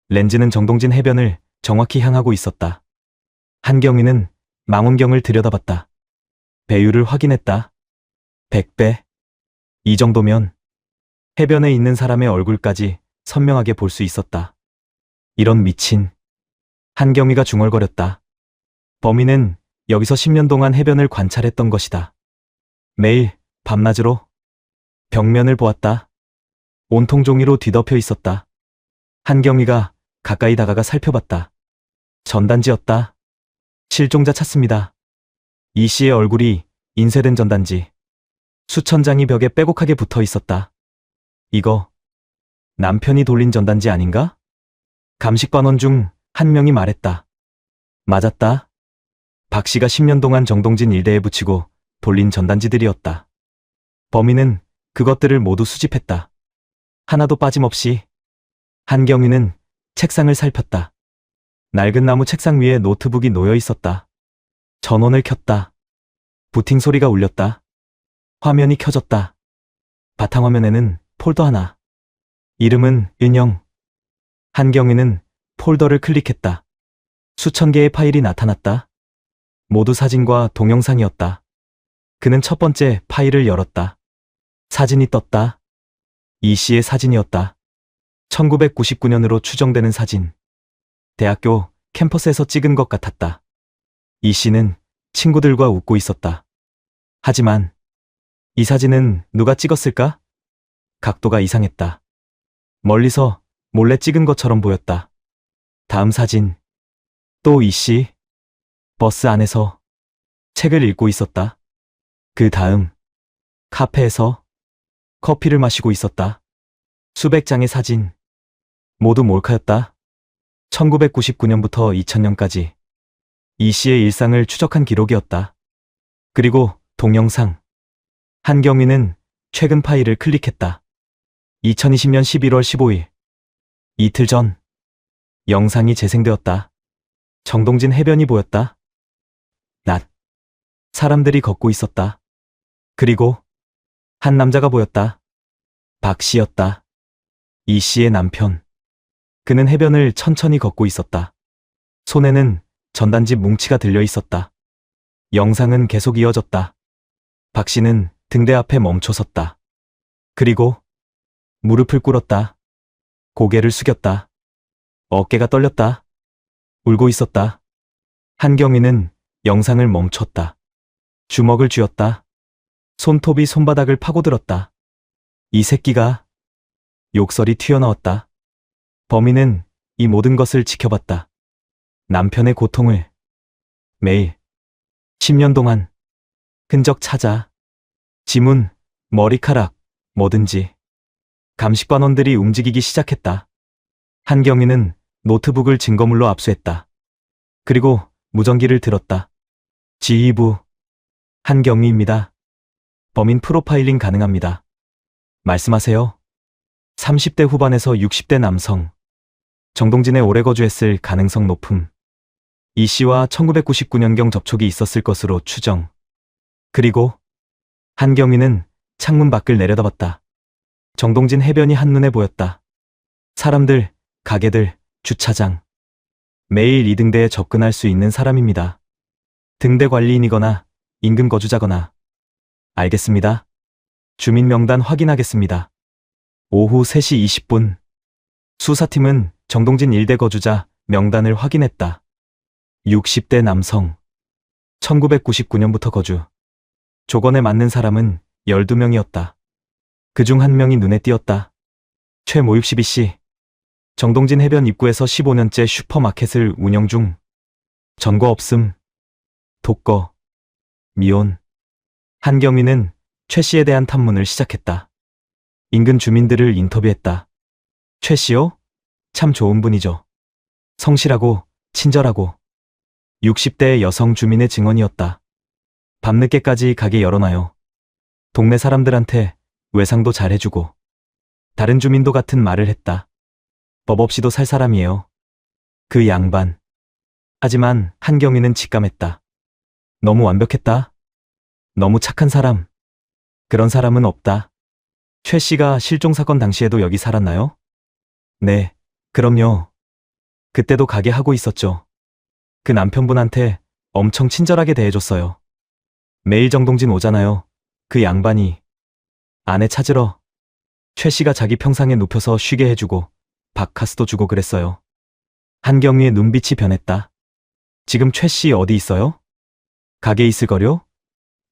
렌즈는 정동진 해변을 정확히 향하고 있었다. 한경위는 망원경을 들여다봤다. 배율을 확인했다. 100배. 이 정도면 해변에 있는 사람의 얼굴까지 선명하게 볼 수 있었다. 이런 미친. 한경위가 중얼거렸다. 범인은 여기서 10년 동안 해변을 관찰했던 것이다. 매일 밤낮으로 벽면을 보았다. 온통 종이로 뒤덮여 있었다. 한경위가 가까이 다가가 살펴봤다. 전단지였다. 실종자 찾습니다. 이 씨의 얼굴이 인쇄된 전단지. 수천 장이 벽에 빼곡하게 붙어 있었다. 이거 남편이 돌린 전단지 아닌가? 감식반원 중 한 명이 말했다. 맞았다. 박 씨가 10년 동안 정동진 일대에 붙이고 돌린 전단지들이었다. 범인은 그것들을 모두 수집했다. 하나도 빠짐없이. 한경위는 책상을 살폈다. 낡은 나무 책상 위에 노트북이 놓여 있었다. 전원을 켰다. 부팅 소리가 울렸다. 화면이 켜졌다. 바탕화면에는 폴더 하나. 이름은 은영. 한경위는 폴더를 클릭했다. 수천 개의 파일이 나타났다. 모두 사진과 동영상이었다. 그는 첫 번째 파일을 열었다. 사진이 떴다. 이 씨의 사진이었다. 1999년으로 추정되는 사진. 대학교 캠퍼스에서 찍은 것 같았다. 이 씨는 친구들과 웃고 있었다. 하지만 이 사진은 누가 찍었을까? 각도가 이상했다. 멀리서 몰래 찍은 것처럼 보였다. 다음 사진. 또 이 씨. 버스 안에서 책을 읽고 있었다. 그 다음 카페에서 커피를 마시고 있었다. 수백 장의 사진. 모두 몰카였다. 1999년부터 2000년까지 이 씨의 일상을 추적한 기록이었다. 그리고 동영상. 한경위는 최근 파일을 클릭했다. 2020년 11월 15일. 이틀 전. 영상이 재생되었다. 정동진 해변이 보였다. 낮. 사람들이 걷고 있었다. 그리고 한 남자가 보였다. 박 씨였다. 이 씨의 남편. 그는 해변을 천천히 걷고 있었다. 손에는 전단지 뭉치가 들려 있었다. 영상은 계속 이어졌다. 박 씨는 등대 앞에 멈춰 섰다. 그리고 무릎을 꿇었다. 고개를 숙였다. 어깨가 떨렸다. 울고 있었다. 한경위는 영상을 멈췄다. 주먹을 쥐었다. 손톱이 손바닥을 파고들었다. 이 새끼가. 욕설이 튀어나왔다. 범인은 이 모든 것을 지켜봤다. 남편의 고통을. 매일 10년 동안 흔적 찾아. 지문, 머리카락, 뭐든지. 감식반원들이 움직이기 시작했다. 한경위는 노트북을 증거물로 압수했다. 그리고 무전기를 들었다. 지휘부. 한경위입니다. 범인 프로파일링 가능합니다. 말씀하세요. 30대 후반에서 60대 남성. 정동진에 오래 거주했을 가능성 높음. 이 씨와 1999년경 접촉이 있었을 것으로 추정. 그리고 한경위는 창문 밖을 내려다봤다. 정동진 해변이 한눈에 보였다. 사람들, 가게들, 주차장. 매일 이 등대에 접근할 수 있는 사람입니다. 등대 관리인이거나 인근 거주자거나. 알겠습니다. 주민 명단 확인하겠습니다. 오후 3시 20분. 수사팀은 정동진 일대 거주자 명단을 확인했다. 60대 남성. 1999년부터 거주. 조건에 맞는 사람은 12명이었다. 그중 한 명이 눈에 띄었다. 최모입 12씨. 정동진 해변 입구에서 15년째 슈퍼마켓을 운영 중. 전과 없음. 독거. 미혼. 한경위는 최 씨에 대한 탐문을 시작했다. 인근 주민들을 인터뷰했다. 최 씨요? 참 좋은 분이죠. 성실하고 친절하고. 60대의 여성 주민의 증언이었다. 밤늦게까지 가게 열어놔요. 동네 사람들한테 외상도 잘해주고. 다른 주민도 같은 말을 했다. 법 없이도 살 사람이에요. 그 양반. 하지만 한경위는 직감했다. 너무 완벽했다. 너무 착한 사람. 그런 사람은 없다. 최 씨가 실종 사건 당시에도 여기 살았나요? 네, 그럼요. 그때도 가게 하고 있었죠. 그 남편분한테 엄청 친절하게 대해줬어요. 매일 정동진 오잖아요. 그 양반이. 아내 찾으러. 최 씨가 자기 평상에 눕혀서 쉬게 해주고 바카스도 주고 그랬어요. 한경위의 눈빛이 변했다. 지금 최 씨 어디 있어요? 가게에 있을 거요?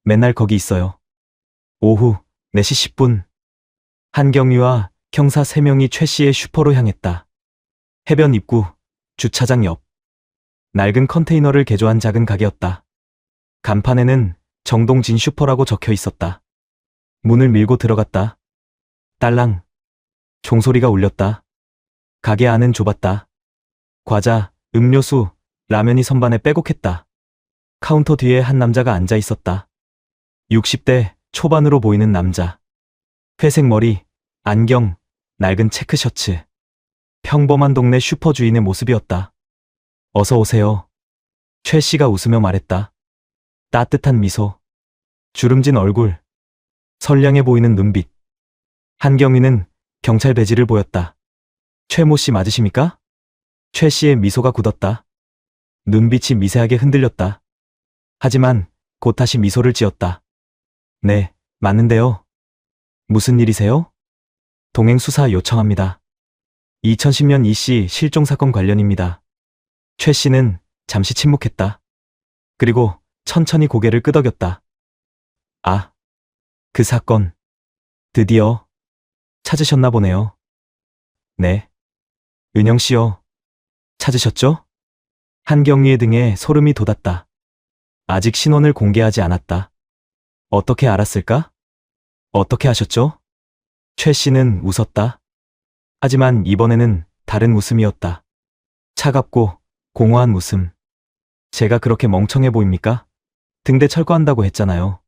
맨날 거기 있어요. 오후 4시 10분. 한경위와 형사 3명이 최 씨의 슈퍼로 향했다. 해변 입구, 주차장 옆. 낡은 컨테이너를 개조한 작은 가게였다. 간판에는 정동진 슈퍼라고 적혀 있었다. 문을 밀고 들어갔다. 딸랑. 종소리가 울렸다. 가게 안은 좁았다. 과자, 음료수, 라면이 선반에 빼곡했다. 카운터 뒤에 한 남자가 앉아 있었다. 60대 초반으로 보이는 남자. 회색 머리, 안경, 낡은 체크 셔츠. 평범한 동네 슈퍼 주인의 모습이었다. 어서 오세요. 최 씨가 웃으며 말했다. 따뜻한 미소. 주름진 얼굴. 선량해 보이는 눈빛. 한경위는 경찰 배지를 보였다. 최모 씨 맞으십니까? 최 씨의 미소가 굳었다. 눈빛이 미세하게 흔들렸다. 하지만 곧 다시 미소를 지었다. 네, 맞는데요. 무슨 일이세요? 동행 수사 요청합니다. 2010년 이씨 실종 사건 관련입니다. 최 씨는 잠시 침묵했다. 그리고 천천히 고개를 끄덕였다. 아, 그 사건. 드디어 찾으셨나 보네요. 네. 은영 씨요. 찾으셨죠? 한경위의 등에 소름이 돋았다. 아직 신원을 공개하지 않았다. 어떻게 알았을까? 어떻게 하셨죠? 최 씨는 웃었다. 하지만 이번에는 다른 웃음이었다. 차갑고 공허한 웃음. 제가 그렇게 멍청해 보입니까? 등대 철거한다고 했잖아요.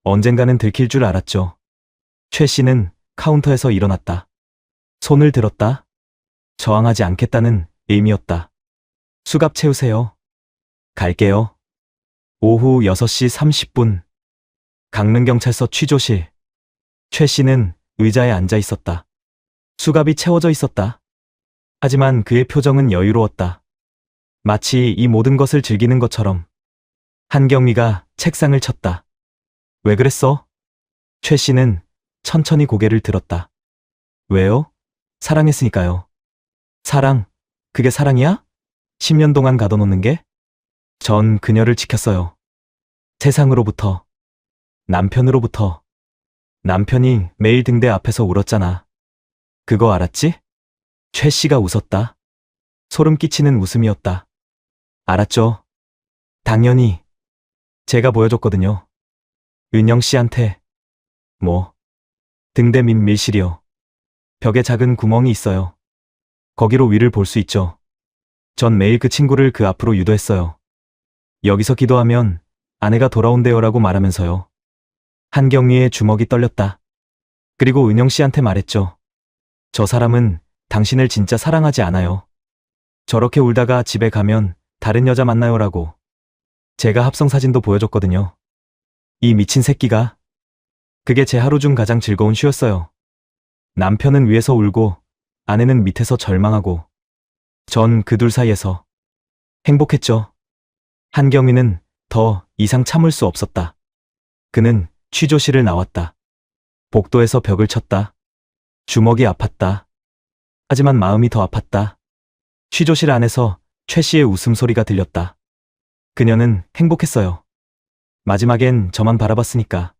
언젠가는 들킬 줄 알았죠. 최 씨는 카운터에서 일어났다. 손을 들었다. 저항하지 않겠다는 의미였다. 수갑 채우세요. 갈게요. 오후 6시 30분. 강릉경찰서 취조실. 최 씨는 의자에 앉아 있었다. 수갑이 채워져 있었다. 하지만 그의 표정은 여유로웠다. 마치 이 모든 것을 즐기는 것처럼. 한경위가 책상을 쳤다. 왜 그랬어? 최 씨는 천천히 고개를 들었다. 왜요? 사랑했으니까요. 사랑? 그게 사랑이야? 10년 동안 가둬놓는 게? 전 그녀를 지켰어요. 세상으로부터. 남편으로부터. 남편이 매일 등대 앞에서 울었잖아. 그거 알았지? 최 씨가 웃었다. 소름 끼치는 웃음이었다. 알았죠. 당연히. 제가 보여줬거든요. 은영 씨한테. 뭐. 등대 밑 밀실이요. 벽에 작은 구멍이 있어요. 거기로 위를 볼 수 있죠. 전 매일 그 친구를 그 앞으로 유도했어요. 여기서 기도하면 아내가 돌아온대요라고 말하면서요. 한경위의 주먹이 떨렸다. 그리고 은영 씨한테 말했죠. 저 사람은 당신을 진짜 사랑하지 않아요. 저렇게 울다가 집에 가면 다른 여자 만나요라고. 제가 합성 사진도 보여줬거든요. 이 미친 새끼가. 그게 제 하루 중 가장 즐거운 쉬었어요. 남편은 위에서 울고 아내는 밑에서 절망하고 전 그 둘 사이에서 행복했죠. 한경위는 더 이상 참을 수 없었다. 그는 취조실을 나왔다. 복도에서 벽을 쳤다. 주먹이 아팠다. 하지만 마음이 더 아팠다. 취조실 안에서 최 씨의 웃음소리가 들렸다. 그녀는 행복했어요. 마지막엔 저만 바라봤으니까.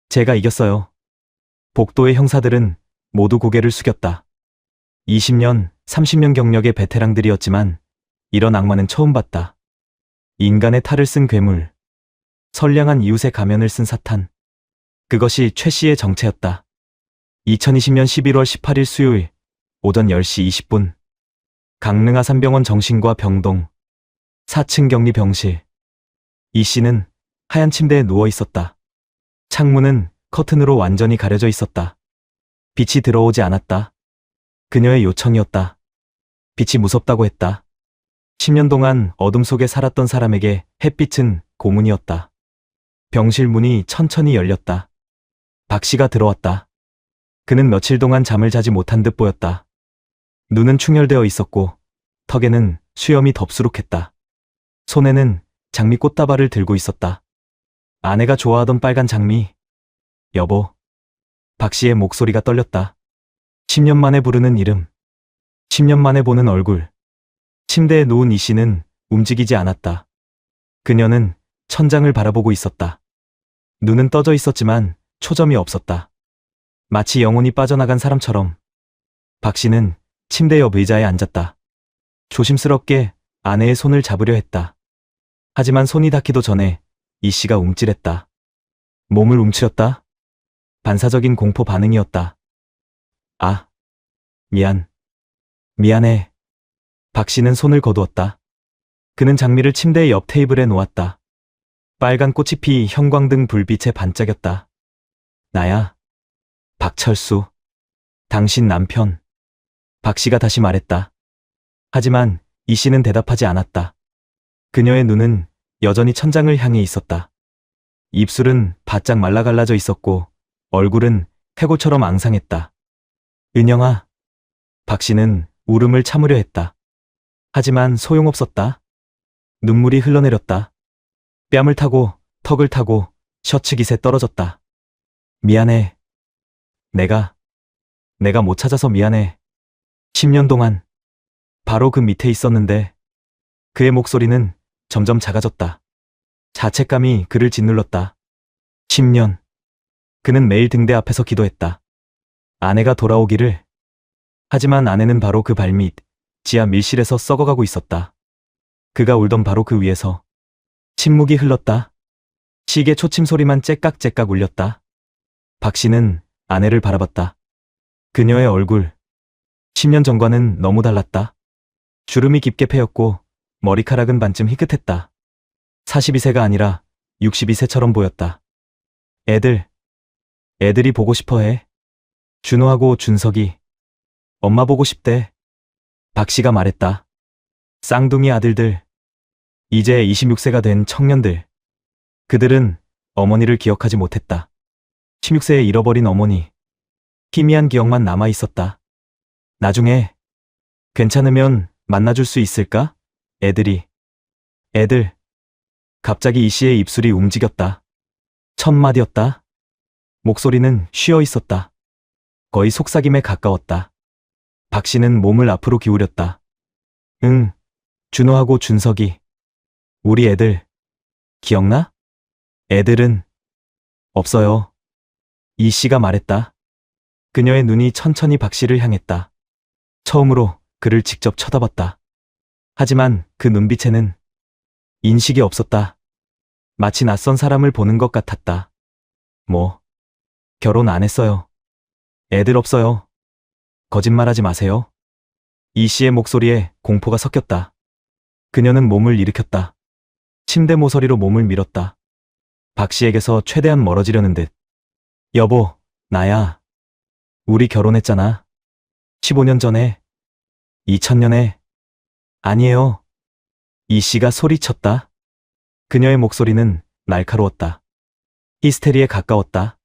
제가 이겼어요. 복도의 형사들은 모두 고개를 숙였다. 20년, 30년 경력의 베테랑들이었지만 이런 악마는 처음 봤다. 인간의 탈을 쓴 괴물. 선량한 이웃의 가면을 쓴 사탄. 그것이 최 씨의 정체였다. 2020년 11월 18일 수요일 오전 10시 20분. 강릉 아산병원 정신과 병동 4층 격리 병실. 이 씨는 하얀 침대에 누워 있었다. 창문은 커튼으로 완전히 가려져 있었다. 빛이 들어오지 않았다. 그녀의 요청이었다. 빛이 무섭다고 했다. 10년 동안 어둠 속에 살았던 사람에게 햇빛은 고문이었다. 병실 문이 천천히 열렸다. 박 씨가 들어왔다. 그는 며칠 동안 잠을 자지 못한 듯 보였다. 눈은 충혈되어 있었고 턱에는 수염이 덥수룩했다. 손에는 장미 꽃다발을 들고 있었다. 아내가 좋아하던 빨간 장미. 여보. 박 씨의 목소리가 떨렸다. 10년 만에 부르는 이름. 10년 만에 보는 얼굴. 침대에 누운 이 씨는 움직이지 않았다. 그녀는 천장을 바라보고 있었다. 눈은 떠져 있었지만 초점이 없었다. 마치 영혼이 빠져나간 사람처럼. 박 씨는 침대 옆 의자에 앉았다. 조심스럽게 아내의 손을 잡으려 했다. 하지만 손이 닿기도 전에 이 씨가 움찔했다. 몸을 움츠렸다. 반사적인 공포 반응이었다. 아, 미안해. 박 씨는 손을 거두었다. 그는 장미를 침대의 옆 테이블에 놓았다. 빨간 꽃이 피 형광등 불빛에 반짝였다. 나야. 박철수. 당신 남편. 박 씨가 다시 말했다. 하지만 이 씨는 대답하지 않았다. 그녀의 눈은 여전히 천장을 향해 있었다. 입술은 바짝 말라갈라져 있었고 얼굴은 해골처럼 앙상했다. 은영아. 박 씨는 울음을 참으려 했다. 하지만 소용없었다. 눈물이 흘러내렸다. 뺨을 타고 턱을 타고 셔츠 깃에 떨어졌다. 미안해. 내가 못 찾아서 미안해. 10년 동안 바로 그 밑에 있었는데. 그의 목소리는 점점 작아졌다. 자책감이 그를 짓눌렀다. 10년. 그는 매일 등대 앞에서 기도했다. 아내가 돌아오기를. 하지만 아내는 바로 그 발밑 지하 밀실에서 썩어가고 있었다. 그가 울던 바로 그 위에서 침묵이 흘렀다. 시계 초침 소리만 째깍째깍 울렸다. 박 씨는 아내를 바라봤다. 그녀의 얼굴. 10년 전과는 너무 달랐다. 주름이 깊게 패였고 머리카락은 반쯤 희끗했다. 42세가 아니라 62세처럼 보였다. 애들이 보고 싶어해. 준호하고 준석이. 엄마 보고 싶대. 박 씨가 말했다. 쌍둥이 아들들. 이제 26세가 된 청년들. 그들은 어머니를 기억하지 못했다. 16세에 잃어버린 어머니. 희미한 기억만 남아 있었다. 나중에 괜찮으면 만나줄 수 있을까? 애들. 갑자기 이 씨의 입술이 움직였다. 첫 마디였다. 목소리는 쉬어 있었다. 거의 속삭임에 가까웠다. 박 씨는 몸을 앞으로 기울였다. 응, 준호하고 준석이. 우리 애들. 기억나? 애들은 없어요. 이 씨가 말했다. 그녀의 눈이 천천히 박 씨를 향했다. 처음으로 그를 직접 쳐다봤다. 하지만 그 눈빛에는 인식이 없었다. 마치 낯선 사람을 보는 것 같았다. 결혼 안 했어요. 애들 없어요. 거짓말하지 마세요. 이 씨의 목소리에 공포가 섞였다. 그녀는 몸을 일으켰다. 침대 모서리로 몸을 밀었다. 박 씨에게서 최대한 멀어지려는 듯. 여보, 나야. 우리 결혼했잖아. 15년 전에. 2000년에. 아니에요. 이 씨가 소리쳤다. 그녀의 목소리는 날카로웠다. 히스테리에 가까웠다.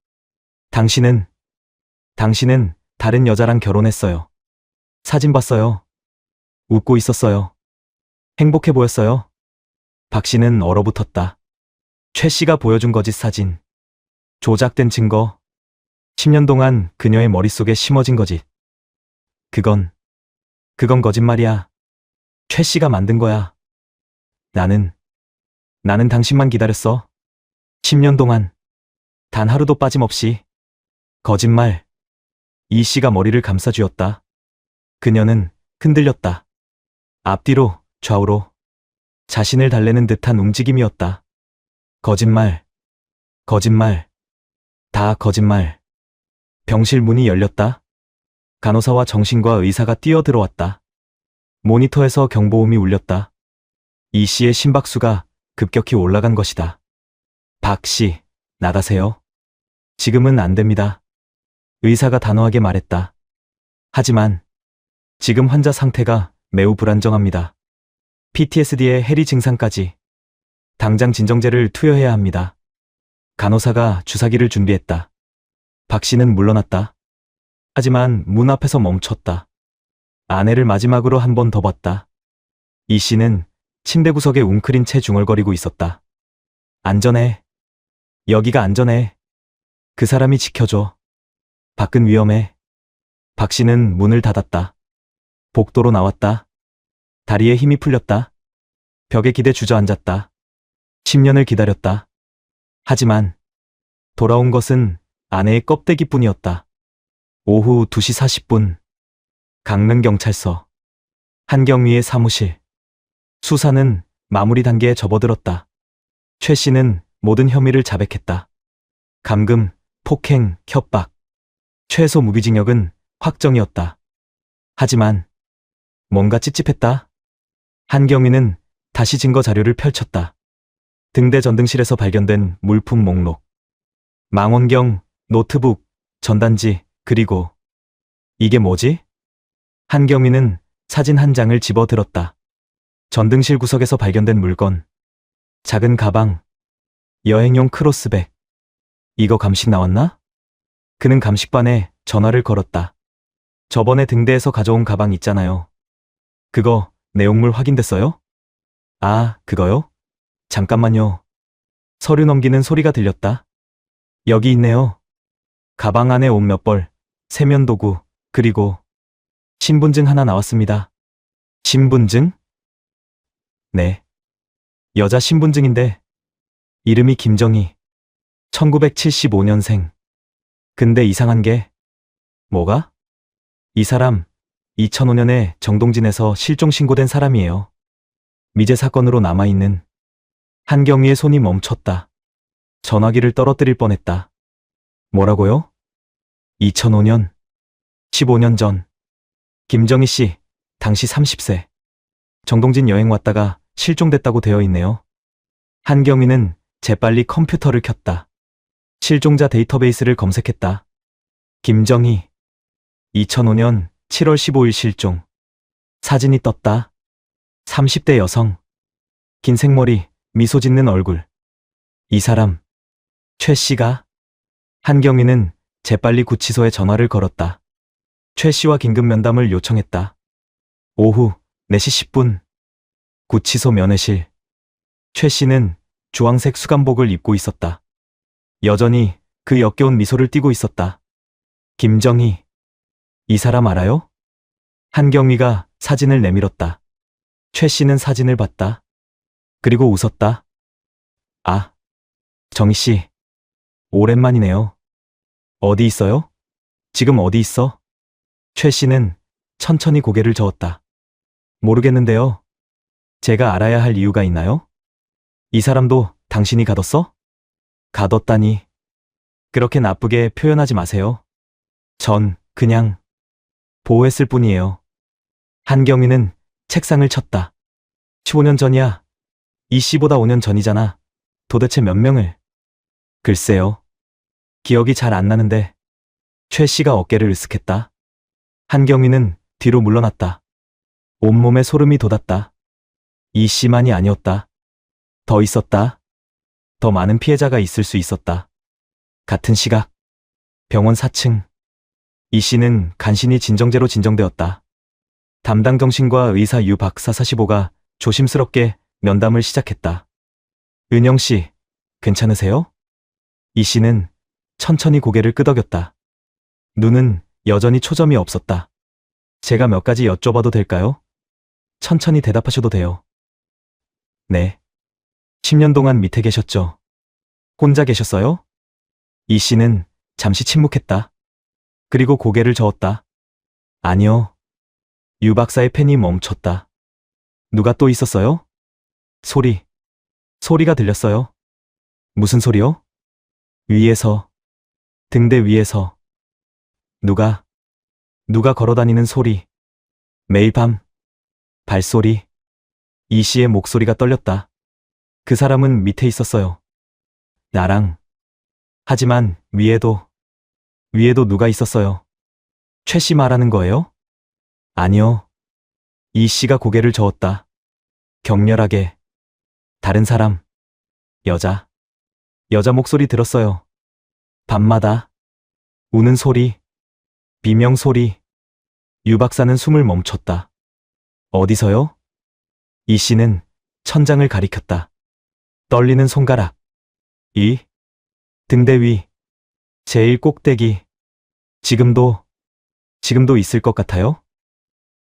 당신은 다른 여자랑 결혼했어요. 사진 봤어요. 웃고 있었어요. 행복해 보였어요. 박 씨는 얼어붙었다. 최 씨가 보여준 거짓 사진. 조작된 증거. 10년 동안 그녀의 머릿속에 심어진 거짓. 그건 거짓말이야. 최 씨가 만든 거야. 나는 당신만 기다렸어. 10년 동안. 단 하루도 빠짐없이. 거짓말. 이 씨가 머리를 감싸쥐었다. 그녀는 흔들렸다. 앞뒤로, 좌우로. 자신을 달래는 듯한 움직임이었다. 거짓말. 다 거짓말. 병실 문이 열렸다. 간호사와 정신과 의사가 뛰어들어왔다. 모니터에서 경보음이 울렸다. 이 씨의 심박수가 급격히 올라간 것이다. 박 씨, 나가세요. 지금은 안 됩니다. 의사가 단호하게 말했다. 하지만 지금 환자 상태가 매우 불안정합니다. PTSD에 해리 증상까지. 당장 진정제를 투여해야 합니다. 간호사가 주사기를 준비했다. 박 씨는 물러났다. 하지만 문 앞에서 멈췄다. 아내를 마지막으로 한 번 더 봤다. 이 씨는 침대 구석에 웅크린 채 중얼거리고 있었다. 안전해. 여기가 안전해. 그 사람이 지켜줘. 밖은 위험해. 박 씨는 문을 닫았다. 복도로 나왔다. 다리에 힘이 풀렸다. 벽에 기대 주저앉았다. 10년을 기다렸다. 하지만 돌아온 것은 아내의 껍데기뿐이었다. 오후 2시 40분. 강릉경찰서. 한경위의 사무실. 수사는 마무리 단계에 접어들었다. 최 씨는 모든 혐의를 자백했다. 감금, 폭행, 협박. 최소 무기징역은 확정이었다. 하지만 뭔가 찝찝했다. 한경위는 다시 증거 자료를 펼쳤다. 등대 전등실에서 발견된 물품 목록. 망원경, 노트북, 전단지, 그리고 이게 뭐지? 한경위는 사진 한 장을 집어들었다. 전등실 구석에서 발견된 물건. 작은 가방. 여행용 크로스백. 이거 감식 나왔나? 그는 감식반에 전화를 걸었다. 저번에 등대에서 가져온 가방 있잖아요. 그거 내용물 확인됐어요? 아, 그거요? 잠깐만요. 서류 넘기는 소리가 들렸다. 여기 있네요. 가방 안에 옷 몇 벌, 세면도구, 그리고 신분증 하나 나왔습니다. 신분증? 네. 여자 신분증인데 이름이 김정희. 1975년생. 근데 이상한 게 뭐가? 이 사람 2005년에 정동진에서 실종 신고된 사람이에요. 미제 사건으로 남아있는. 한경위의 손이 멈췄다. 전화기를 떨어뜨릴 뻔했다. 뭐라고요? 2005년. 15년 전. 김정희 씨, 당시 30세. 정동진 여행 왔다가 실종됐다고 되어 있네요. 한경위는 재빨리 컴퓨터를 켰다. 실종자 데이터베이스를 검색했다. 김정희. 2005년 7월 15일 실종. 사진이 떴다. 30대 여성. 긴 생머리, 미소 짓는 얼굴. 이 사람, 최 씨가? 한경위는 재빨리 구치소에 전화를 걸었다. 최 씨와 긴급 면담을 요청했다. 오후 4시 10분. 구치소 면회실. 최 씨는 주황색 수감복을 입고 있었다. 여전히 그 역겨운 미소를 띠고 있었다. 김정희. 이 사람 알아요? 한경위가 사진을 내밀었다. 최 씨는 사진을 봤다. 그리고 웃었다. 아, 정희 씨. 오랜만이네요. 어디 있어요? 지금 어디 있어? 최 씨는 천천히 고개를 저었다. 모르겠는데요. 제가 알아야 할 이유가 있나요? 이 사람도 당신이 가뒀어? 가뒀다니. 그렇게 나쁘게 표현하지 마세요. 전 그냥 보호했을 뿐이에요. 한경위는 책상을 쳤다. 15년 전이야. 이 씨보다 5년 전이잖아. 도대체 몇 명을? 글쎄요. 기억이 잘 안 나는데. 최 씨가 어깨를 으쓱했다. 한경위는 뒤로 물러났다. 온몸에 소름이 돋았다. 이 씨만이 아니었다. 더 있었다. 더 많은 피해자가 있을 수 있었다. 같은 시각. 병원 4층. 이 씨는 간신히 진정제로 진정되었다. 담당 정신과 의사 유 박사 45가 조심스럽게 면담을 시작했다. 은영 씨, 괜찮으세요? 이 씨는 천천히 고개를 끄덕였다. 눈은 여전히 초점이 없었다. 제가 몇 가지 여쭤봐도 될까요? 천천히 대답하셔도 돼요. 네. 10년 동안 밑에 계셨죠? 혼자 계셨어요? 이 씨는 잠시 침묵했다. 그리고 고개를 저었다. 아니요. 유 박사의 펜이 멈췄다. 누가 또 있었어요? 소리가 들렸어요. 무슨 소리요? 위에서, 등대 위에서. 누가 걸어다니는 소리. 매일 밤, 발소리. 이 씨의 목소리가 떨렸다. 그 사람은 밑에 있었어요. 나랑. 하지만 위에도 누가 있었어요. 최 씨 말하는 거예요? 아니요. 이 씨가 고개를 저었다. 격렬하게. 다른 사람. 여자. 여자 목소리 들었어요. 밤마다. 우는 소리. 비명 소리. 유 박사는 숨을 멈췄다. 어디서요? 이 씨는 천장을 가리켰다. 떨리는 손가락. 등대 위. 제일 꼭대기. 지금도 있을 것 같아요?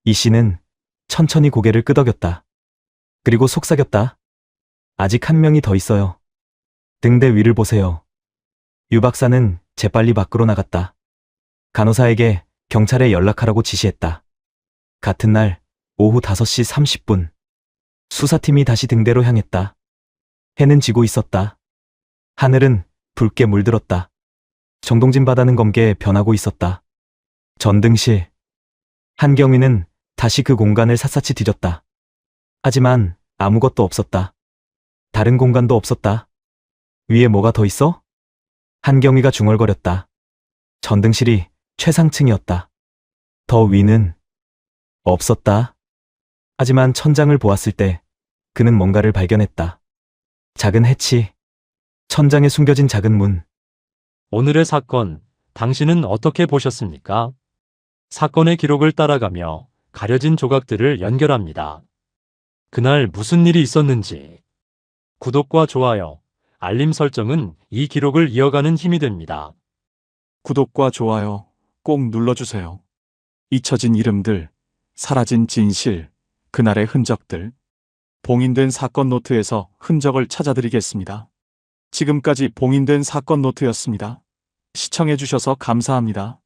이 씨는 천천히 고개를 끄덕였다. 그리고 속삭였다. 아직 한 명이 더 있어요. 등대 위를 보세요. 유 박사는 재빨리 밖으로 나갔다. 간호사에게 경찰에 연락하라고 지시했다. 같은 날 오후 5시 30분. 수사팀이 다시 등대로 향했다. 해는 지고 있었다. 하늘은 붉게 물들었다. 정동진 바다는 검게 변하고 있었다. 전등실. 한경위는 다시 그 공간을 샅샅이 뒤졌다. 하지만 아무것도 없었다. 다른 공간도 없었다. 위에 뭐가 더 있어? 한경위가 중얼거렸다. 전등실이 최상층이었다. 더 위는 없었다. 하지만 천장을 보았을 때 그는 뭔가를 발견했다. 작은 해치. 천장에 숨겨진 작은 문. 오늘의 사건, 당신은 어떻게 보셨습니까? 사건의 기록을 따라가며 가려진 조각들을 연결합니다. 그날 무슨 일이 있었는지. 구독과 좋아요, 알림 설정은 이 기록을 이어가는 힘이 됩니다. 구독과 좋아요 꼭 눌러주세요. 잊혀진 이름들, 사라진 진실, 그날의 흔적들. 봉인된 사건 노트에서 흔적을 찾아드리겠습니다. 지금까지 봉인된 사건 노트였습니다. 시청해주셔서 감사합니다.